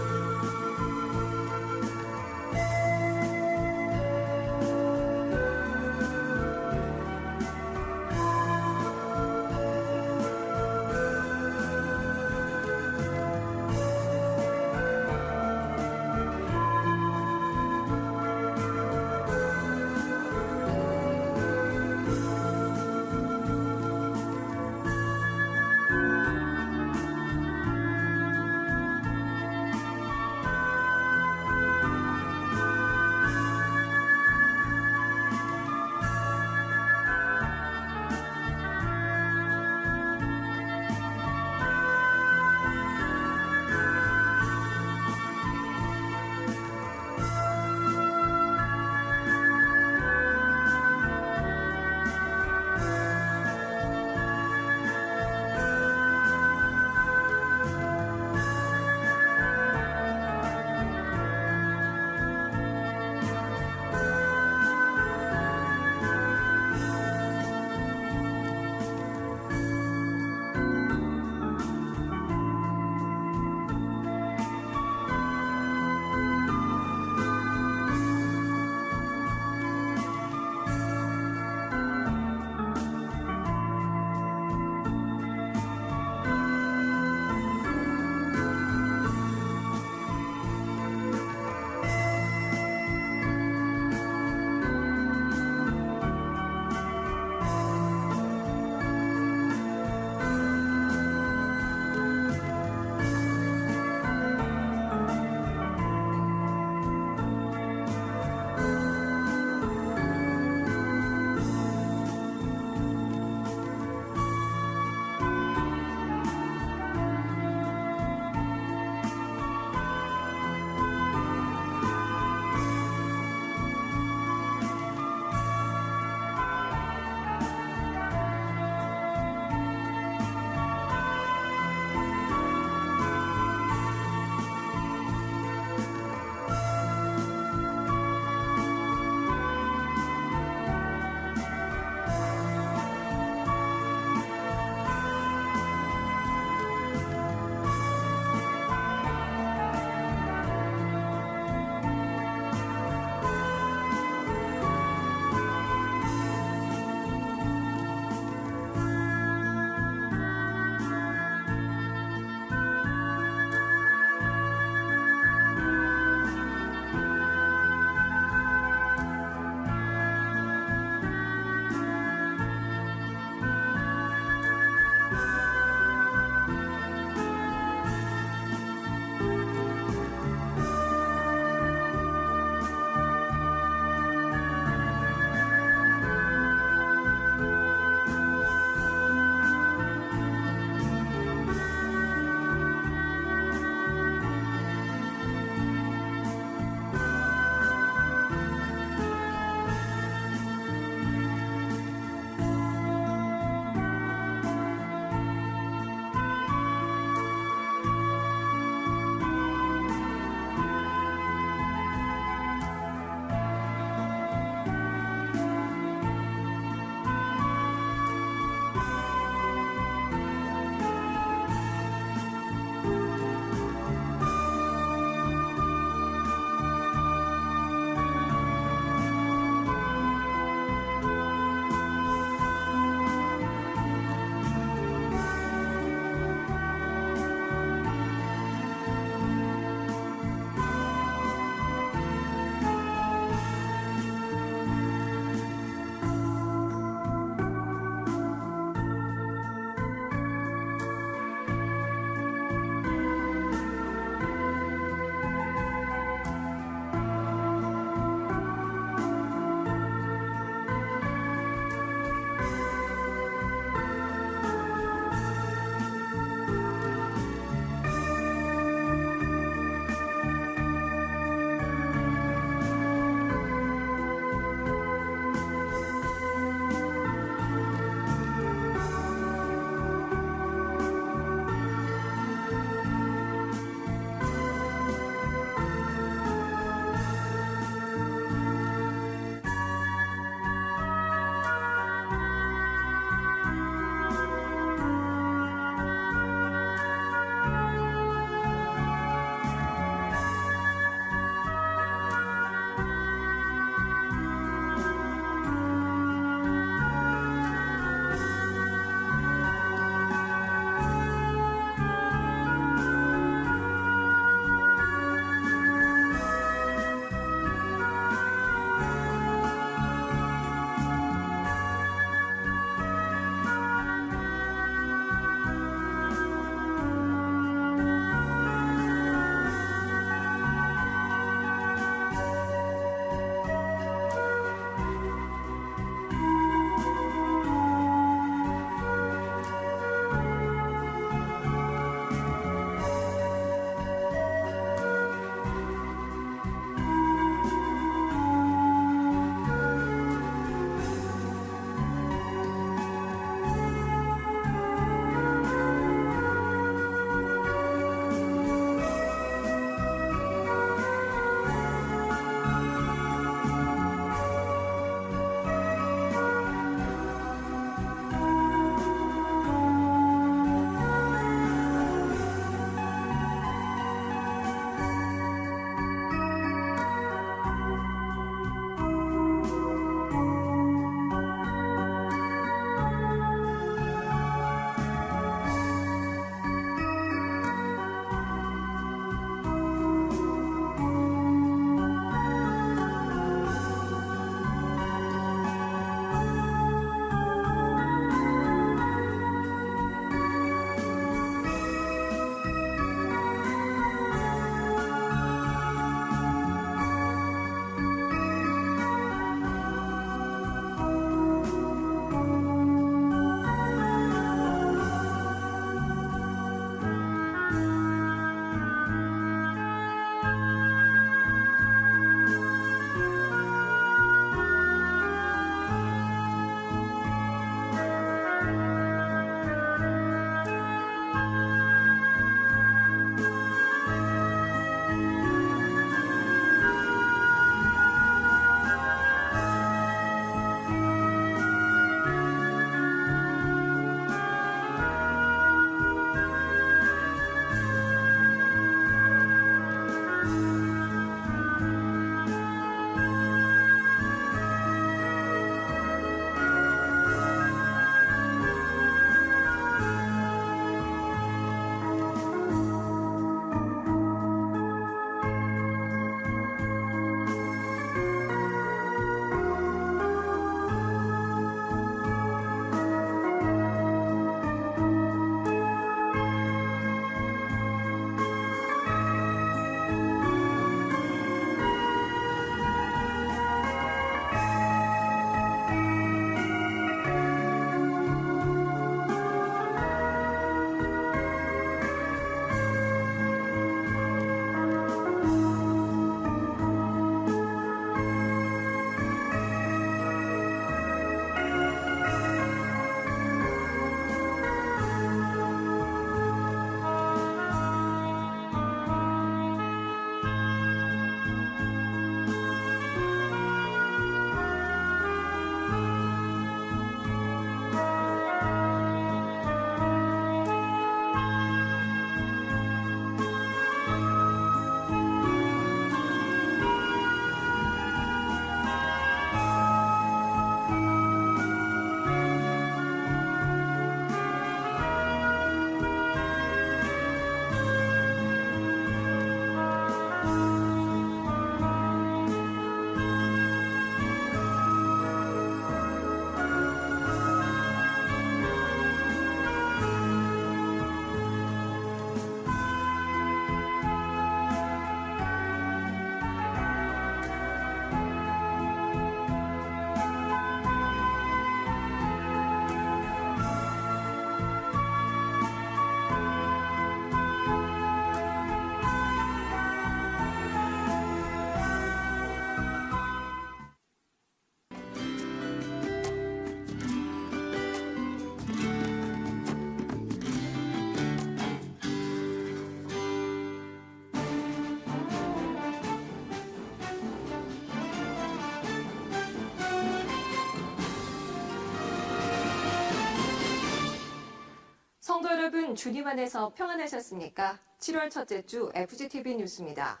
성도 여러분, 주님 안에서 평안하셨습니까? 7월 첫째 주 FGTV 뉴스입니다.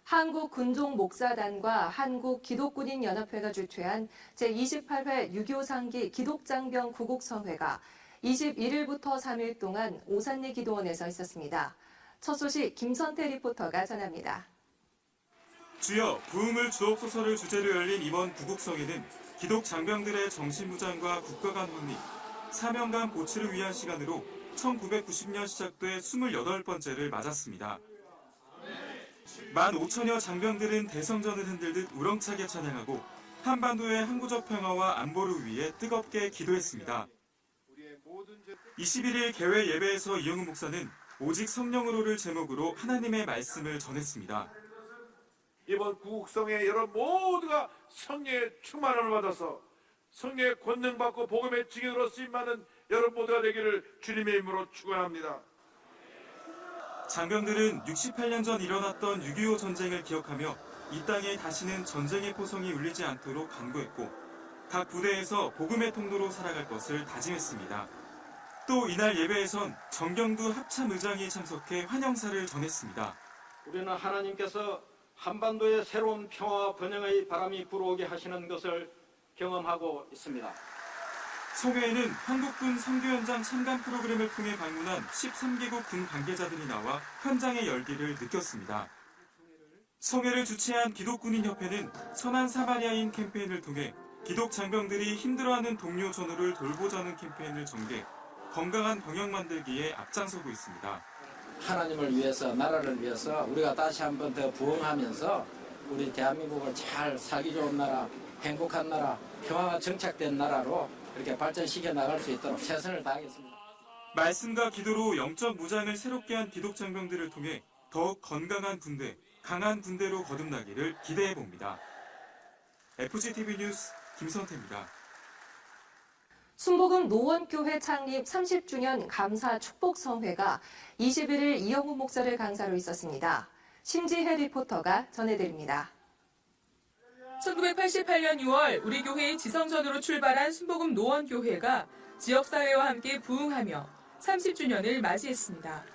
한국군종목사단과 한국기독군인연합회가 주최한 제28회 6.25 상기 기독장병 구국성회가 21일부터 3일 동안 오산리 기도원에서 있었습니다. 첫 소식 김선태 리포터가 전합니다. 주여 부흥을 주옵소서를 주제로 열린 이번 구국성회는 기독 장병들의 정신무장과 국가 간 확립, 사명 간 보치를 위한 시간으로 1990년 시작돼 28번째를 맞았습니다. 15,000여 장병들은 대성전을 흔들듯 우렁차게 찬양하고 한반도의 항구적 평화와 안보를 위해 뜨겁게 기도했습니다. 21일 개회 예배에서 이영훈 목사는 오직 성령으로를 제목으로 하나님의 말씀을 전했습니다. 이번 구국성에 여러분 모두가 성령의 충만함을 받아서 성령의 권능받고 복음의 증인으로 쓰임받는 여러분 모두가 되기를 주님의 이름으로 축원합니다. 장병들은 68년 전 일어났던 6.25 전쟁을 기억하며 이 땅에 다시는 전쟁의 포성이 울리지 않도록 간구했고 각 부대에서 복음의 통로로 살아갈 것을 다짐했습니다. 또 이날 예배에선 정경두 합참의장이 참석해 환영사를 전했습니다. 우리는 하나님께서 한반도에 새로운 평화와 번영의 바람이 불어오게 하시는 것을 경험하고 있습니다. 성회에는 한국군 선교 현장 참관 프로그램을 통해 방문한 13개국 군 관계자들이 나와 현장의 열기를 느꼈습니다. 성회를 주최한 기독군인협회는 선한 사마리아인 캠페인을 통해 기독 장병들이 힘들어하는 동료 전우를 돌보자는 캠페인을 전개, 건강한 병역 만들기에 앞장서고 있습니다. 하나님을 위해서, 나라를 위해서 우리가 다시 한번 더 부흥하면서 우리 대한민국을 잘 살기 좋은 나라, 행복한 나라, 평화가 정착된 나라로 이렇게 발전시켜 나갈 수 있도록 최선을 다하겠습니다. 말씀과 기도로 영적 무장을 새롭게 한 기독 장병들을 통해 더욱 건강한 군대, 강한 군대로 거듭나기를 기대해 봅니다. FGTV 뉴스 김선태입니다. 순복음 노원교회 창립 30주년 감사 축복성회가 21일 이영훈 목사를 강사로 있었습니다. 심지혜 리포터가 전해드립니다. 1988년 6월 우리 교회의 지성전으로 출발한 순복음 노원교회가 지역사회와 함께 부흥하며 30주년을 맞이했습니다.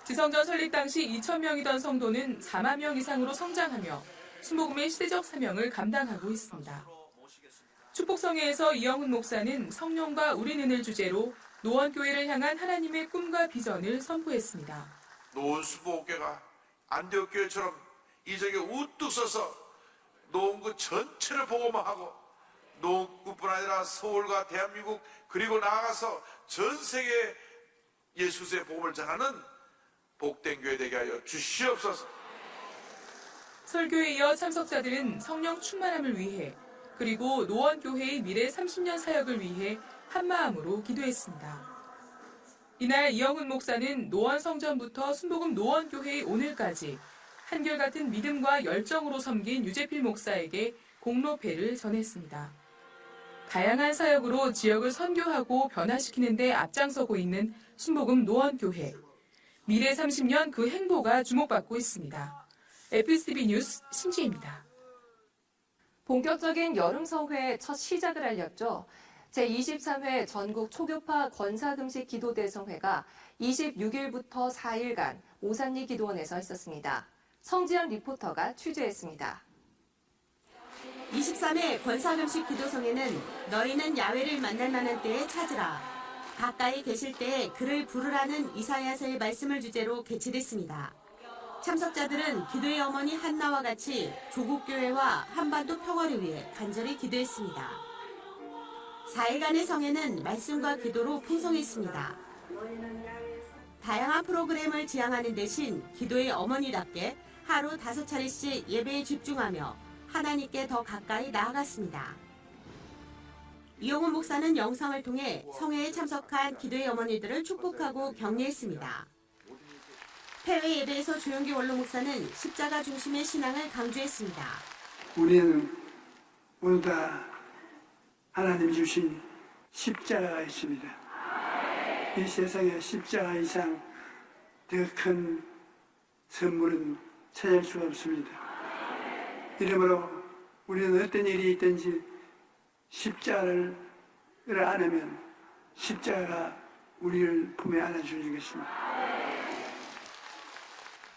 지성전 설립 당시 2,000명이던 성도는 4만 명 이상으로 성장하며 순복음의 시대적 사명을 감당하고 있습니다. 축복성회에서 이영훈 목사는 성령과 우리는을 주제로 노원교회를 향한 하나님의 꿈과 비전을 선포했습니다. 노원 수복교회가 안디옥교회처럼 이 지역에 우뚝 서서 노원구 전체를 보고만 하고 노원구뿐 아니라 서울과 대한민국 그리고 나아가서 전 세계에 예수의 복음을 전하는 복된 교회 되게 하여 주시옵소서. 설교에 이어 참석자들은 성령 충만함을 위해 그리고 노원교회의 미래 30년 사역을 위해 한마음으로 기도했습니다. 이날 이영훈 목사는 노원 성전부터 순복음 노원교회의 오늘까지 한결같은 믿음과 열정으로 섬긴 유재필 목사에게 공로패를 전했습니다. 다양한 사역으로 지역을 선교하고 변화시키는 데 앞장서고 있는 순복음 노원교회. 미래 30년 그 행보가 주목받고 있습니다. FGTV 뉴스 심지혜입니다. 본격적인 여름성회의 첫 시작을 알렸죠. 제23회 전국 초교파 권사금식 기도대성회가 26일부터 4일간 오산리 기도원에서 있었습니다. 성지연 리포터가 취재했습니다. 23회 권사금식 기도성회는 너희는 야훼를 만날 만한 때에 찾으라. 가까이 계실 때에 그를 부르라는 이사야서의 말씀을 주제로 개최됐습니다. 참석자들은 기도의 어머니 한나와 같이 조국교회와 한반도 평화를 위해 간절히 기도했습니다. 4일간의 성회는 말씀과 기도로 풍성했습니다. 다양한 프로그램을 지향하는 대신 기도의 어머니답게 하루 5차례씩 예배에 집중하며 하나님께 더 가까이 나아갔습니다. 이영훈 목사는 영상을 통해 성회에 참석한 기도의 어머니들을 축복하고 격려했습니다. 폐회 예배에서 조영기 원로 목사는 십자가 중심의 신앙을 강조했습니다. 우리는 모두 다 하나님 주신 십자가가 있습니다. 이 세상에 십자가 이상 더 큰 선물은 찾을 수가 없습니다. 이러므로 우리는 어떤 일이 있든지 십자가를 안으면 십자가가 우리를 품에 안아주는 것입니다.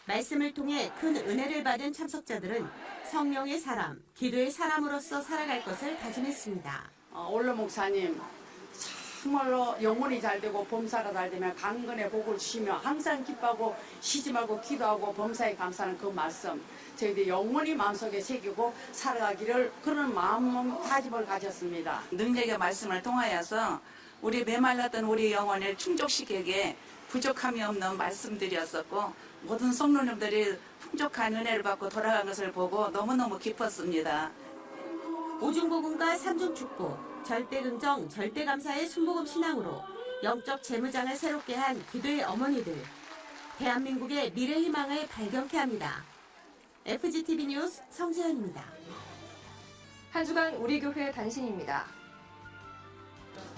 말씀을 통해 큰 은혜를 받은 참석자들은 성령의 사람, 기도의 사람으로서 살아갈 것을 다짐했습니다. 올로 목사님 정말로 영혼이 잘 되고 범사가 잘 되면 강건의 복을 주시며 항상 기뻐하고 쉬지 말고 기도하고 범사에 감사하는 그 말씀 저희들이 영원히 마음속에 새기고 살아가기를 그런 마음 다짐을 가졌습니다. 능력의 말씀을 통하여서 우리 메말랐던 우리 영혼을 충족시키게 부족함이 없는 말씀들이었었고 모든 성도님들이 풍족한 은혜를 받고 돌아간 것을 보고 너무너무 기뻤습니다. 오중복음과 삼중축복, 절대긍정, 절대감사의 순복음 신앙으로 영적 재무장을 새롭게 한 기도의 어머니들. 대한민국의 미래 희망을 발견케 합니다. FGTV 뉴스 성지연입니다. 한 주간 우리 교회 단신입니다.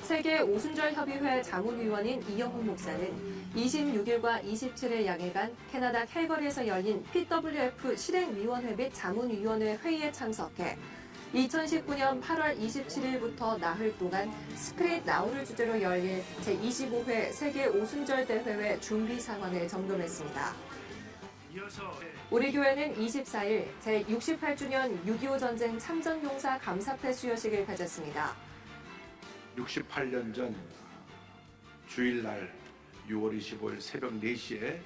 세계 오순절 협의회 자문위원인 이영훈 목사는 26일과 27일 양일간 캐나다 캘거리에서 열린 PWF 실행위원회 및 자문위원회 회의에 참석해 2019년 8월 27일부터 나흘 동안 스크릿 나우를 주제로 열릴 제25회 세계 오순절 대회의 준비 상황을 점검했습니다. 우리 교회는 24일 제68주년 6.25 전쟁 참전용사 감사패 수여식을 가졌습니다. 68년 전 주일날 6월 25일 새벽 4시에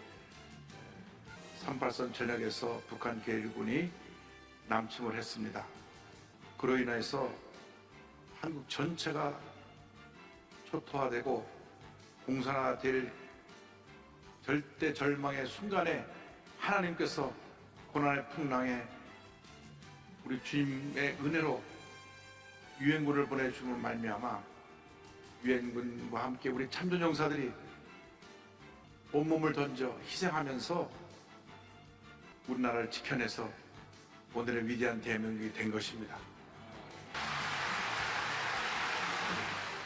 38선 전역에서 북한 계류군이 남침을 했습니다. 그로 인해서 한국 전체가 초토화되고 공산화될 절대 절망의 순간에 하나님께서 고난의 풍랑에 우리 주님의 은혜로 유엔군을 보내주심을 말미암아 유엔군과 함께 우리 참전용사들이 온몸을 던져 희생하면서 우리나라를 지켜내서 오늘의 위대한 대한민국이 된 것입니다.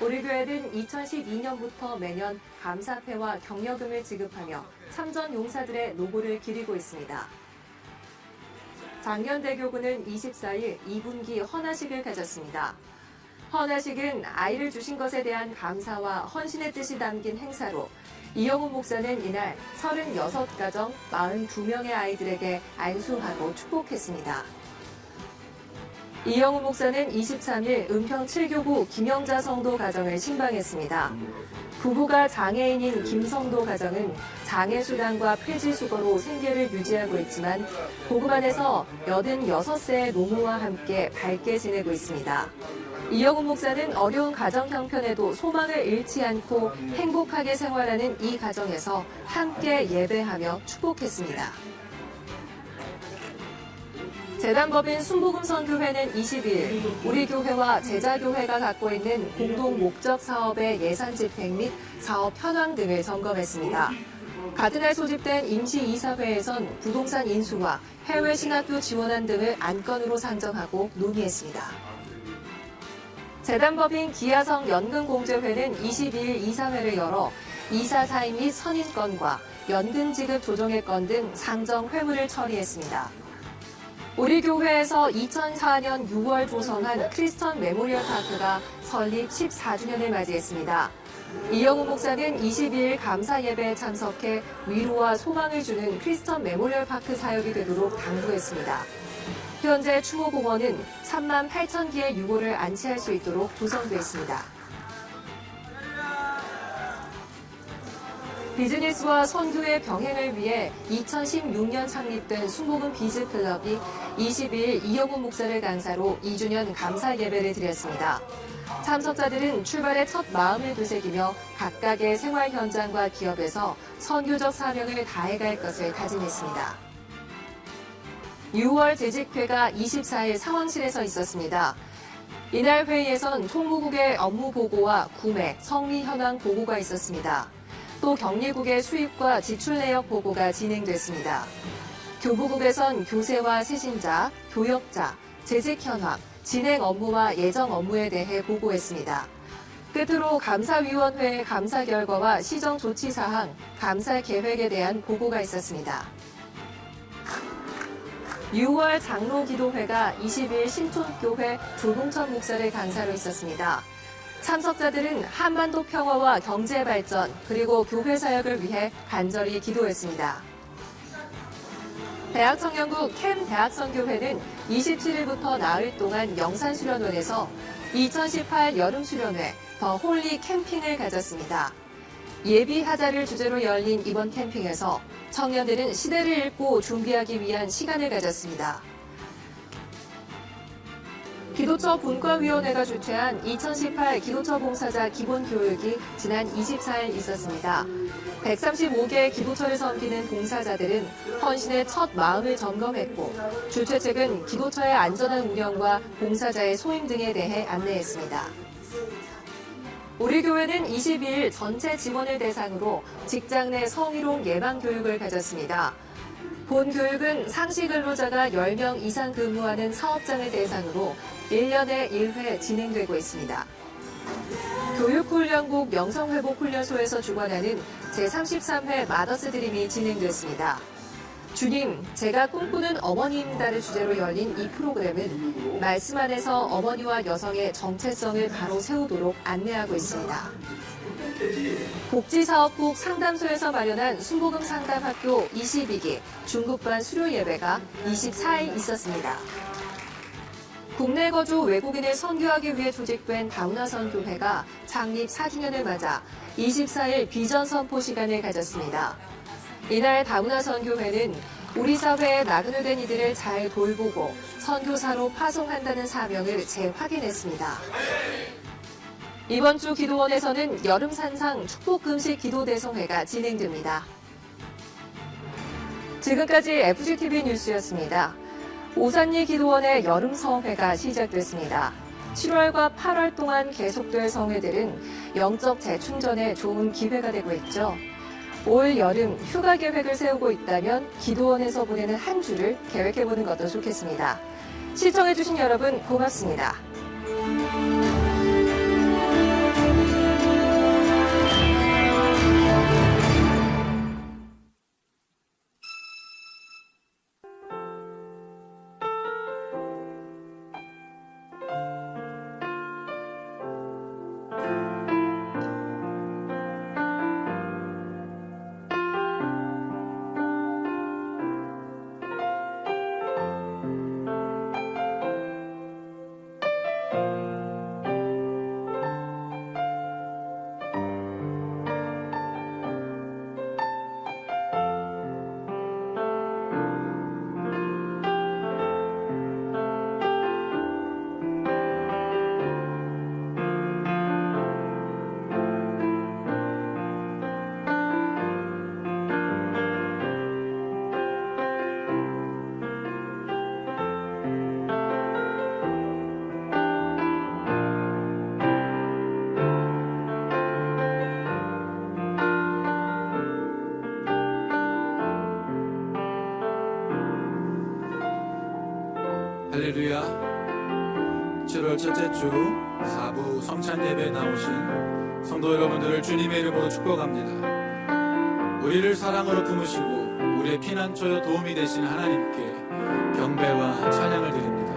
우리 교회는 2012년부터 매년 감사패와 격려금을 지급하며 참전 용사들의 노고를 기리고 있습니다. 장년대교구는 24일 2분기 헌화식을 가졌습니다. 헌화식은 아이를 주신 것에 대한 감사와 헌신의 뜻이 담긴 행사로 이영훈 목사는 이날 36가정 42명의 아이들에게 안수하고 축복했습니다. 이영훈 목사는 23일 은평 7교구 김영자 성도 가정을 신방했습니다. 부부가 장애인인 김성도 가정은 장애수당과 폐지수거로 생계를 유지하고 있지만 복음 안에서 86세의 노모와 함께 밝게 지내고 있습니다. 이영훈 목사는 어려운 가정 형편에도 소망을 잃지 않고 행복하게 생활하는 이 가정에서 함께 예배하며 축복했습니다. 재단법인 순복음선교회는 20일 우리 교회와 제자교회가 갖고 있는 공동 목적 사업의 예산 집행 및 사업 현황 등을 점검했습니다. 같은 날 소집된 임시이사회에선 부동산 인수와 해외 신학교 지원안 등을 안건으로 상정하고 논의했습니다. 재단법인 기아성 연금공제회는 22일 이사회를 열어 이사 사임 및 선임 건과 연금 지급 조정의 건 등 상정 회무를 처리했습니다. 우리 교회에서 2004년 6월 조성한 크리스천 메모리얼 파크가 설립 14주년을 맞이했습니다. 이영훈 목사는 22일 감사 예배에 참석해 위로와 소망을 주는 크리스천 메모리얼 파크 사역이 되도록 당부했습니다. 현재 추모공원은 3만 8천 개의 유골을 안치할 수 있도록 조성돼 있습니다. 비즈니스와 선교의 병행을 위해 2016년 창립된 순복음 비즈클럽이 22일 이영훈 목사를 강사로 2주년 감사 예배를 드렸습니다. 참석자들은 출발의 첫 마음을 되새기며 각각의 생활 현장과 기업에서 선교적 사명을 다해갈 것을 다짐했습니다. 6월 재직회가 24일 상황실에서 있었습니다. 이날 회의에선 총무국의 업무 보고와 구매, 성리 현황 보고가 있었습니다. 또 격리국의 수입과 지출 내역 보고가 진행됐습니다. 교부국에선 교세와 세신자, 교역자, 재직 현황, 진행 업무와 예정 업무에 대해 보고했습니다. 끝으로 감사위원회의 감사 결과와 시정 조치 사항, 감사 계획에 대한 보고가 있었습니다. 6월 장로기도회가 20일 신촌교회 조동천 목사를 강사로 있었습니다. 참석자들은 한반도 평화와 경제 발전 그리고 교회 사역을 위해 간절히 기도했습니다. 대학청년국 캠 대학선교회는 27일부터 나흘 동안 영산수련원에서 2018 여름수련회 더 홀리 캠핑을 가졌습니다. 예비하자를 주제로 열린 이번 캠핑에서 청년들은 시대를 읽고 준비하기 위한 시간을 가졌습니다. 기도처 분과위원회가 주최한 2018 기도처 봉사자 기본교육이 지난 24일 있었습니다. 135개의 기도처를 섬기는 봉사자들은 헌신의 첫 마음을 점검했고 주최 측은 기도처의 안전한 운영과 봉사자의 소임 등에 대해 안내했습니다. 우리 교회는 22일 전체 직원을 대상으로 직장 내 성희롱 예방 교육을 가졌습니다. 본 교육은 상시 근로자가 10명 이상 근무하는 사업장을 대상으로 1년에 1회 진행되고 있습니다. 교육훈련국 영성회복훈련소에서 주관하는 제33회 마더스 드림이 진행됐습니다. 주님, 제가 꿈꾸는 어머니입니다를 주제로 열린 이 프로그램은 말씀 안에서 어머니와 여성의 정체성을 바로 세우도록 안내하고 있습니다. 복지사업국 상담소에서 마련한 순복음 상담학교 22기 중급반 수료 예배가 24일 있었습니다. 국내 거주 외국인을 선교하기 위해 조직된 다문화 선교회가 창립 4주년을 맞아 24일 비전 선포 시간을 가졌습니다. 이날 다문화 선교회는 우리 사회에 나그네된 이들을 잘 돌보고 선교사로 파송한다는 사명을 재확인했습니다. 이번 주 기도원에서는 여름 산상 축복금식 기도대성회가 진행됩니다. 지금까지 FGTV 뉴스였습니다. 오산리 기도원의 여름 성회가 시작됐습니다. 7월과 8월 동안 계속될 성회들은 영적 재충전에 좋은 기회가 되고 있죠. 올 여름 휴가 계획을 세우고 있다면 기도원에서 보내는 한 주를 계획해보는 것도 좋겠습니다. 시청해주신 여러분 고맙습니다. 할렐루야. 7월 첫째 주 4부 성찬 예배에 나오신 성도 여러분들을 주님의 이름으로 축복합니다. 우리를 사랑으로 품으시고 우리의 피난처여 도움이 되신 하나님께 경배와 찬양을 드립니다.